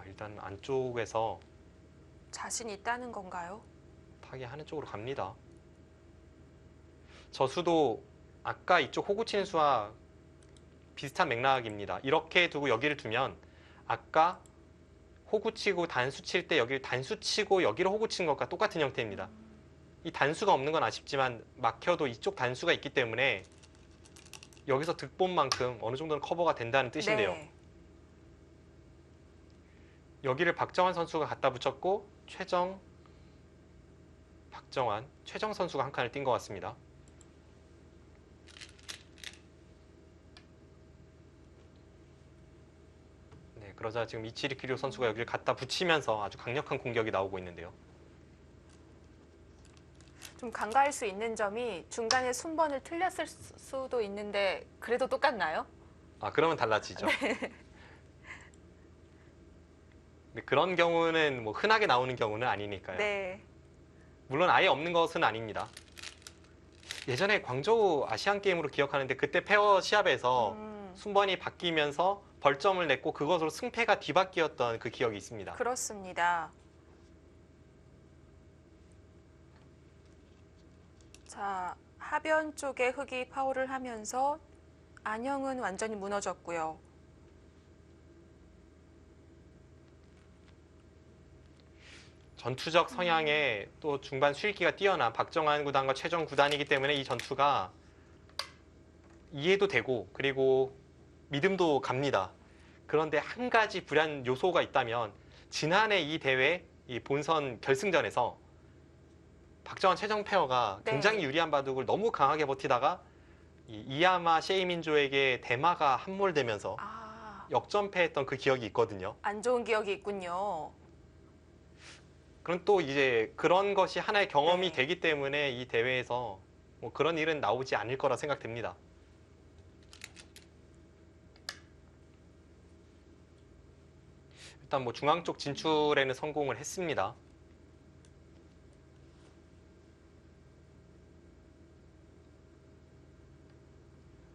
일단 안쪽에서 자신 있다는 건가요? 타개하는 쪽으로 갑니다. 저수도 아까 이쪽 호구치는 수와 비슷한 맥락입니다. 이렇게 두고 여기를 두면 아까 호구치고 단수 칠 때 여기를 단수 치고 여기를 호구친 것과 똑같은 형태입니다. 이 단수가 없는 건 아쉽지만 막혀도 이쪽 단수가 있기 때문에 여기서 득본만큼 어느 정도는 커버가 된다는 뜻인데요. 네. 여기를 박정환 선수가 갖다 붙였고 최정, 박정환, 최정 선수가 한 칸을 띈 것 같습니다. 네, 그러자 지금 이치리 키리오 선수가 여기를 갖다 붙이면서 아주 강력한 공격이 나오고 있는데요. 좀 간과할 수 있는 점이 중간에 순번을 틀렸을 수도 있는데 그래도 똑같나요? 그러면 달라지죠. 근데 그런 경우는 뭐 흔하게 나오는 경우는 아니니까요. 네. 물론 아예 없는 것은 아닙니다. 예전에 광저우 아시안 게임으로 기억하는데 그때 페어 시합에서 순번이 바뀌면서 벌점을 냈고 그것으로 승패가 뒤바뀌었던 그 기억이 있습니다. 그렇습니다. 자, 하변 쪽에 흑이 파울을 하면서 안영은 완전히 무너졌고요. 전투적 성향에 또 중반 수익기가 뛰어난 박정환 구단과 최정 구단이기 때문에 이 전투가 이해도 되고 그리고 믿음도 갑니다. 그런데 한 가지 불안 요소가 있다면 지난해 이 대회 이 본선 결승전에서 박정환 최정 페어가 네. 굉장히 유리한 바둑을 너무 강하게 버티다가 이야마 셰이민조에게 대마가 함몰되면서 역전패했던 그 기억이 있거든요. 안 좋은 기억이 있군요. 그럼 또 이제 그런 것이 하나의 경험이 네. 되기 때문에 이 대회에서 뭐 그런 일은 나오지 않을 거라 생각됩니다. 일단 뭐 중앙 쪽 진출에는 성공을 했습니다.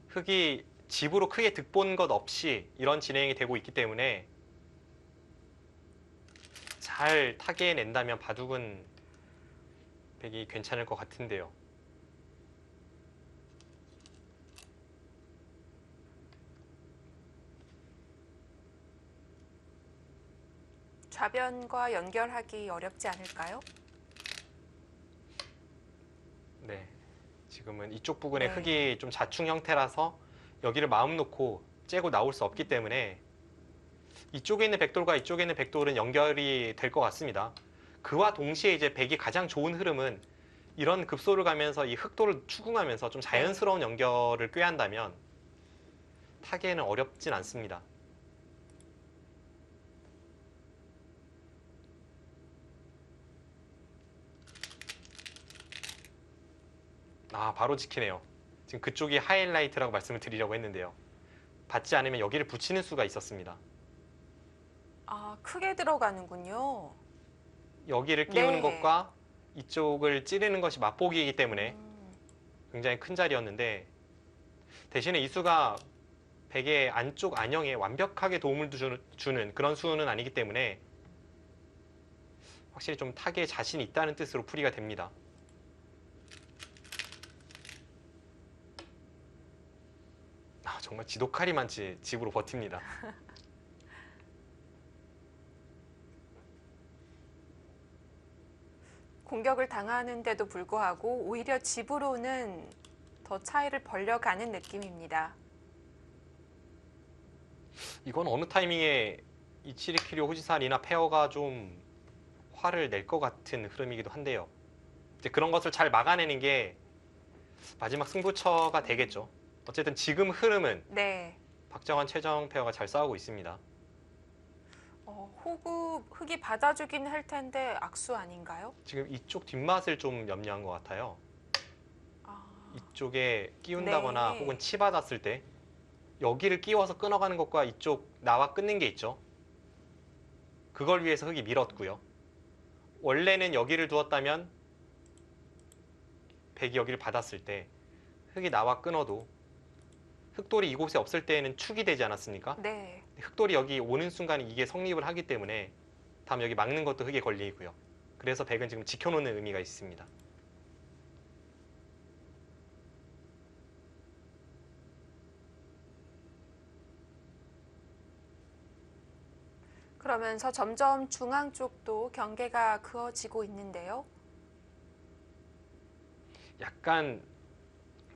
흑이 집으로 크게 득본 것 없이 이런 진행이 되고 있기 때문에 잘 타개해낸다면 바둑은 백이 괜찮을 것 같은데요. 좌변과 연결하기 어렵지 않을까요? 네, 지금은 이쪽 부분에 네. 흑이 좀 자충 형태라서 여기를 마음 놓고 째고 나올 수 없기 때문에 이쪽에 있는 백돌과 이쪽에 있는 백돌은 연결이 될 것 같습니다. 그와 동시에 이제 백이 가장 좋은 흐름은 이런 급소를 가면서 이 흑돌을 추궁하면서 좀 자연스러운 연결을 꾀한다면 타개는 어렵진 않습니다. 바로 지키네요. 지금 그쪽이 하이라이트라고 말씀을 드리려고 했는데요. 받지 않으면 여기를 붙이는 수가 있었습니다. 크게 들어가는군요. 여기를 끼우는 네. 것과 이쪽을 찌르는 것이 맛보기이기 때문에 굉장히 큰 자리였는데 대신에 이 수가 백의 안쪽 안형에 완벽하게 도움을 주는 그런 수는 아니기 때문에 확실히 좀 타개에 자신이 있다는 뜻으로 풀이가 됩니다. 정말 지독하리만치 집으로 버팁니다. 공격을 당하는데도 불구하고 오히려 집으로는 더 차이를 벌려가는 느낌입니다. 이건 어느 타이밍에 이 치리키리오 후지산이나 페어가 좀 화를 낼 것 같은 흐름이기도 한데요. 이제 그런 것을 잘 막아내는 게 마지막 승부처가 되겠죠. 어쨌든 지금 흐름은 네. 박정환 최정 페어가 잘 싸우고 있습니다. 흑이 받아주긴 할 텐데 악수 아닌가요? 지금 이쪽 뒷맛을 좀 염려한 것 같아요. 이쪽에 끼운다거나 네. 혹은 치받았을 때 여기를 끼워서 끊어가는 것과 이쪽 나와 끊는 게 있죠. 그걸 위해서 흑이 밀었고요. 원래는 여기를 두었다면 백이 여기를 받았을 때 흑이 나와 끊어도 흑돌이 이곳에 없을 때에는 축이 되지 않았습니까? 네. 흑돌이 여기 오는 순간 이게 성립을 하기 때문에 다음 여기 막는 것도 흑에 걸리고요. 그래서 백은 지금 지켜놓는 의미가 있습니다. 그러면서 점점 중앙 쪽도 경계가 그어지고 있는데요. 약간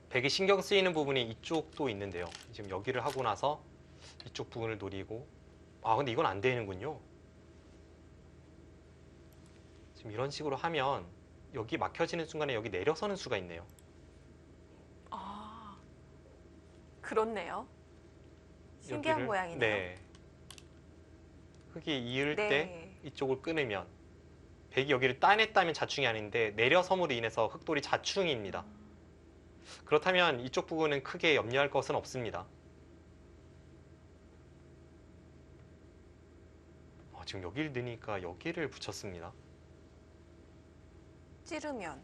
백이 신경 쓰이는 부분이 이쪽도 있는데요. 지금 여기를 하고 나서 이쪽 부분을 노리고 근데 이건 안 되는군요. 지금 이런 식으로 하면 여기 막혀지는 순간에 여기 내려서는 수가 있네요. 그렇네요. 신기한 여기를, 모양이네요. 네. 흑이 이을 네. 때 이쪽을 끊으면 백이 여기를 따냈다면 자충이 아닌데 내려섬으로 인해서 흑돌이 자충입니다. 그렇다면 이쪽 부분은 크게 염려할 것은 없습니다. 지금 여기를 넣으니까 여기를 붙였습니다. 찌르면.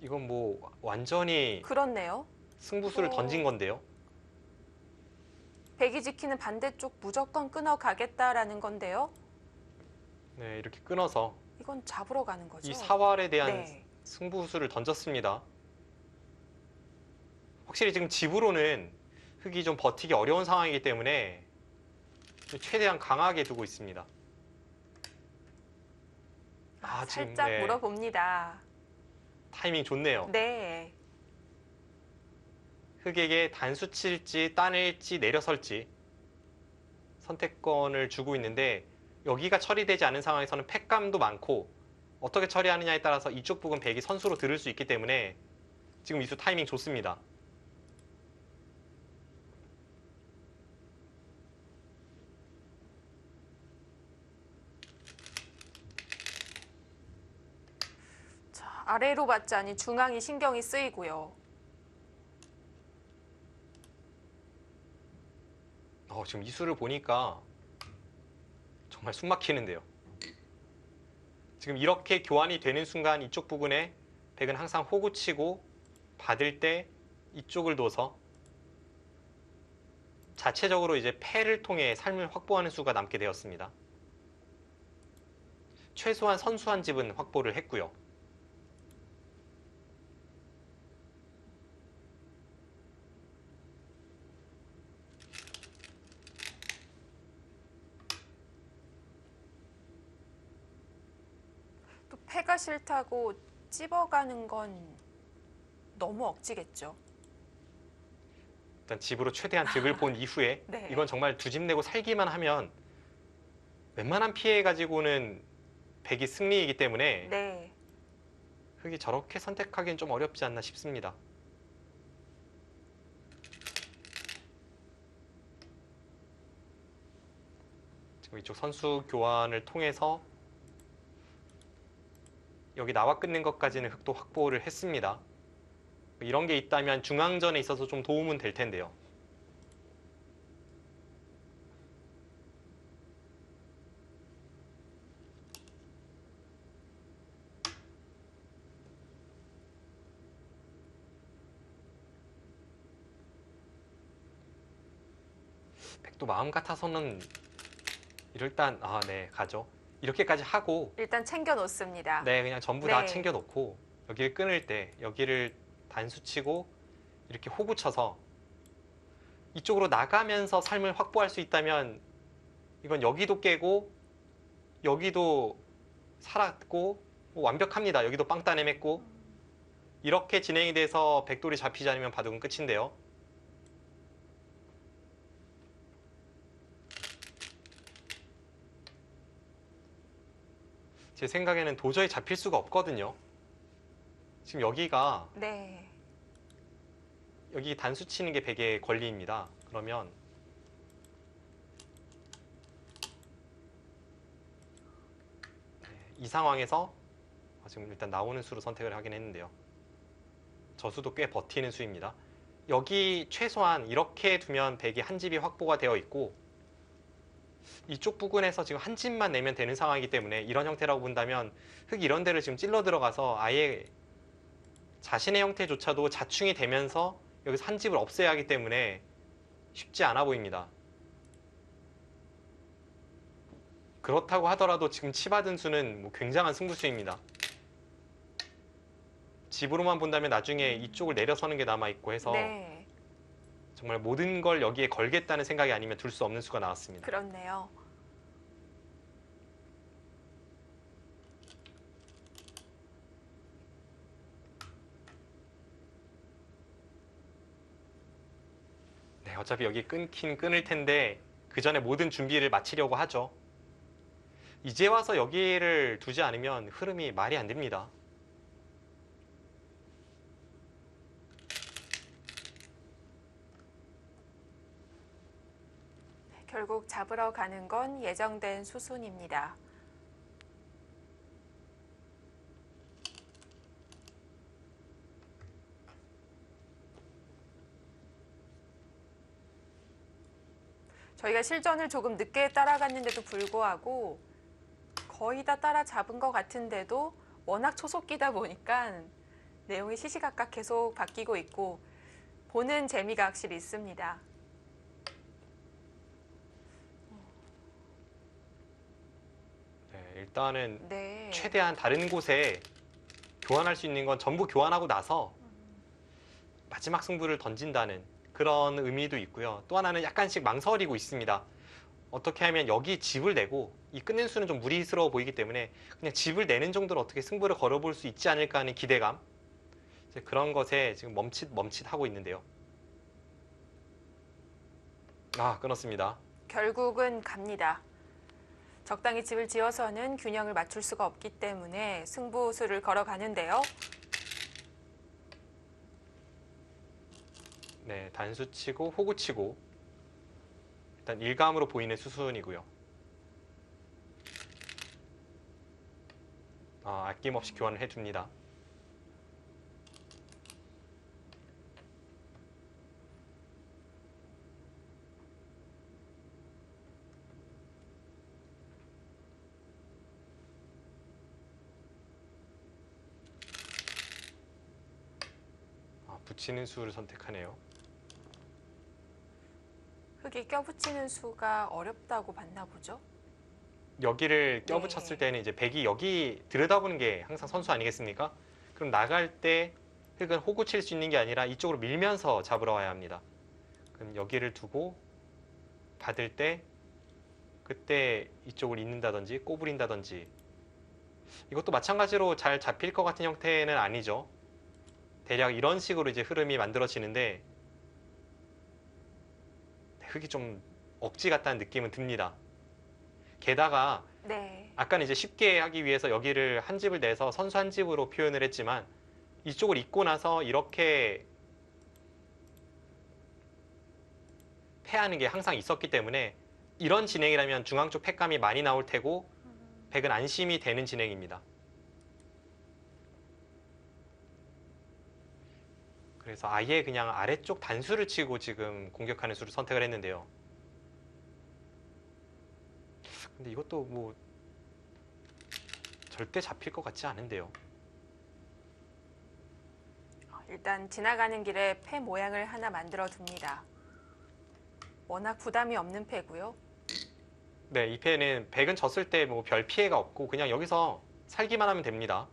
이건 뭐 완전히 그렇네요. 승부수를 던진 건데요. 백이 지키는 반대쪽 무조건 끊어가겠다라는 건데요. 네, 이렇게 끊어서 이건 잡으러 가는 거죠. 이 사활에 대한 네. 승부수를 던졌습니다. 확실히 지금 집으로는 흑이 좀 버티기 어려운 상황이기 때문에 최대한 강하게 두고 있습니다. 지금, 살짝 네, 물어봅니다. 타이밍 좋네요. 네. 흑에게 단수 칠지 따낼지 내려설지 선택권을 주고 있는데 여기가 처리되지 않은 상황에서는 팩감도 많고 어떻게 처리하느냐에 따라서 이쪽 부분 백이 선수로 들을 수 있기 때문에 지금 이수 타이밍 좋습니다. 자, 아래로 받자니 중앙이 신경이 쓰이고요. 지금 이수를 보니까 정말 숨 막히는데요. 지금 이렇게 교환이 되는 순간 이쪽 부분에 백은 항상 호구 치고 받을 때 이쪽을 둬서 자체적으로 이제 패를 통해 삶을 확보하는 수가 남게 되었습니다. 최소한 선수 한 집은 확보를 했고요. 또 패가 싫다고 찝어가는 건 너무 억지겠죠. 일단 집으로 최대한 득을 본 이후에 네. 이건 정말 두 집 내고 살기만 하면 웬만한 피해 가지고는 백이 승리이기 때문에 네. 흑이 저렇게 선택하기는 좀 어렵지 않나 싶습니다. 지금 이쪽 선수 교환을 통해서 여기 나와 끊는 것까지는 흑도 확보를 했습니다. 이런 게 있다면 중앙전에 있어서 좀 도움은 될 텐데요. 백도 마음 같아서는 일단 네, 가죠. 이렇게까지 하고 일단 챙겨 놓습니다. 네, 그냥 전부 다 네. 챙겨 놓고 여기를 끊을 때 여기를 단수 치고 이렇게 호구 쳐서 이쪽으로 나가면서 삶을 확보할 수 있다면 이건 여기도 깨고 여기도 살았고 완벽합니다. 여기도 빵 따내맸고 이렇게 진행이 돼서 백돌이 잡히지 않으면 바둑은 끝인데요. 제 생각에는 도저히 잡힐 수가 없거든요. 지금 여기가 네. 여기 단수 치는 게 백의 권리입니다. 그러면 이 상황에서 지금 일단 나오는 수로 선택을 하긴 했는데요. 저 수도 꽤 버티는 수입니다. 여기 최소한 이렇게 두면 백이 한 집이 확보가 되어 있고 이쪽 부근에서 지금 한 집만 내면 되는 상황이기 때문에 이런 형태라고 본다면 흑이 이런 데를 지금 찔러 들어가서 아예 자신의 형태조차도 자충이 되면서 여기서 한 집을 없애야 하기 때문에 쉽지 않아 보입니다. 그렇다고 하더라도 지금 치받은 수는 뭐 굉장한 승부수입니다. 집으로만 본다면 나중에 이쪽을 내려서는 게 남아있고 해서 네. 정말 모든 걸 여기에 걸겠다는 생각이 아니면 둘 수 없는 수가 나왔습니다. 그렇네요. 네, 어차피 여기 끊긴 끊을 텐데 그 전에 모든 준비를 마치려고 하죠. 이제 와서 여기를 두지 않으면 흐름이 말이 안 됩니다. 결국 잡으러 가는 건 예정된 수순입니다. 저희가 실전을 조금 늦게 따라갔는데도 불구하고 거의 다 따라잡은 것 같은데도 워낙 초속기다 보니까 내용이 시시각각 계속 바뀌고 있고 보는 재미가 확실히 있습니다. 네, 일단은 네. 최대한 다른 곳에 교환할 수 있는 건 전부 교환하고 나서 마지막 승부를 던진다는 그런 의미도 있고요. 또 하나는 약간씩 망설이고 있습니다. 어떻게 하면 여기 집을 내고 이 끝낸 수는 좀 무리스러워 보이기 때문에 그냥 집을 내는 정도로 어떻게 승부를 걸어볼 수 있지 않을까 하는 기대감, 이제 그런 것에 지금 멈칫하고 있는데요. 끊었습니다. 결국은 갑니다. 적당히 집을 지어서는 균형을 맞출 수가 없기 때문에 승부수를 걸어가는데요. 네, 단수 치고 호구 치고 일단 일감으로 보이는 수순이고요. 아낌없이 교환을 해줍니다. 붙이는 수를 선택하네요. 흙이 껴붙이는 수가 어렵다고 봤나 보죠? 여기를 껴붙였을 때는 이제 백이 여기 들여다보는 게 항상 선수 아니겠습니까? 그럼 나갈 때 흙은 호구 칠 수 있는 게 아니라 이쪽으로 밀면서 잡으러 와야 합니다. 그럼 여기를 두고 받을 때 그때 이쪽을 잇는다든지 꼬부린다든지 이것도 마찬가지로 잘 잡힐 것 같은 형태는 아니죠. 대략 이런 식으로 이제 흐름이 만들어지는데 흙이 좀 억지 같다는 느낌은 듭니다. 게다가 네. 아까는 이제 쉽게 하기 위해서 여기를 한 집을 내서 선수 한 집으로 표현을 했지만 이쪽을 잇고 나서 이렇게 패하는 게 항상 있었기 때문에 이런 진행이라면 중앙 쪽 팩감이 많이 나올 테고 백은 안심이 되는 진행입니다. 그래서 아예 그냥 아래쪽 단수를 치고 지금 공격하는 수를 선택을 했는데요. 근데 이것도 뭐 절대 잡힐 것 같지 않은데요. 일단 지나가는 길에 패 모양을 하나 만들어 둡니다. 워낙 부담이 없는 패고요. 네, 이 패는 백은 졌을 때 뭐 별 피해가 없고 그냥 여기서 살기만 하면 됩니다.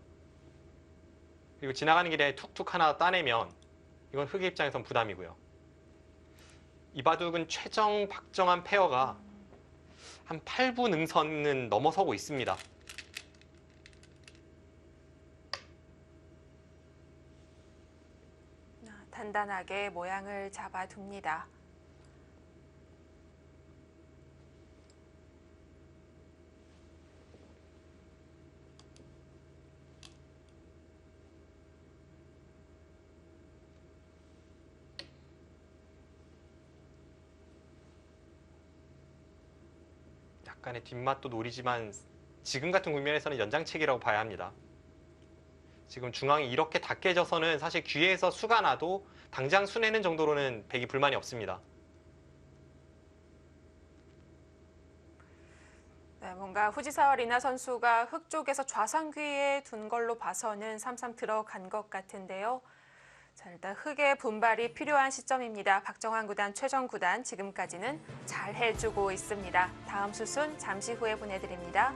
그리고 지나가는 길에 툭툭 하나 따내면 이건 흑의 입장에선 부담이고요. 이 바둑은 최정, 박정한 페어가 한 8분 능선은 넘어서고 있습니다. 단단하게 모양을 잡아둡니다. 약간의 뒷맛도 노리지만 지금 같은 국면에서는 연장책이라고 봐야 합니다. 지금 중앙이 이렇게 다 깨져서는 사실 귀에서 수가 나도 당장 수내는 정도로는 백이 불만이 없습니다. 네, 뭔가 후지사와 리나 선수가 흙 쪽에서 좌상귀에 둔 걸로 봐서는 3-3 들어간 것 같은데요. 자, 일단 흙의 분발이 필요한 시점입니다. 박정환 구단, 최정 구단 지금까지는 잘 해주고 있습니다. 다음 수순 잠시 후에 보내드립니다.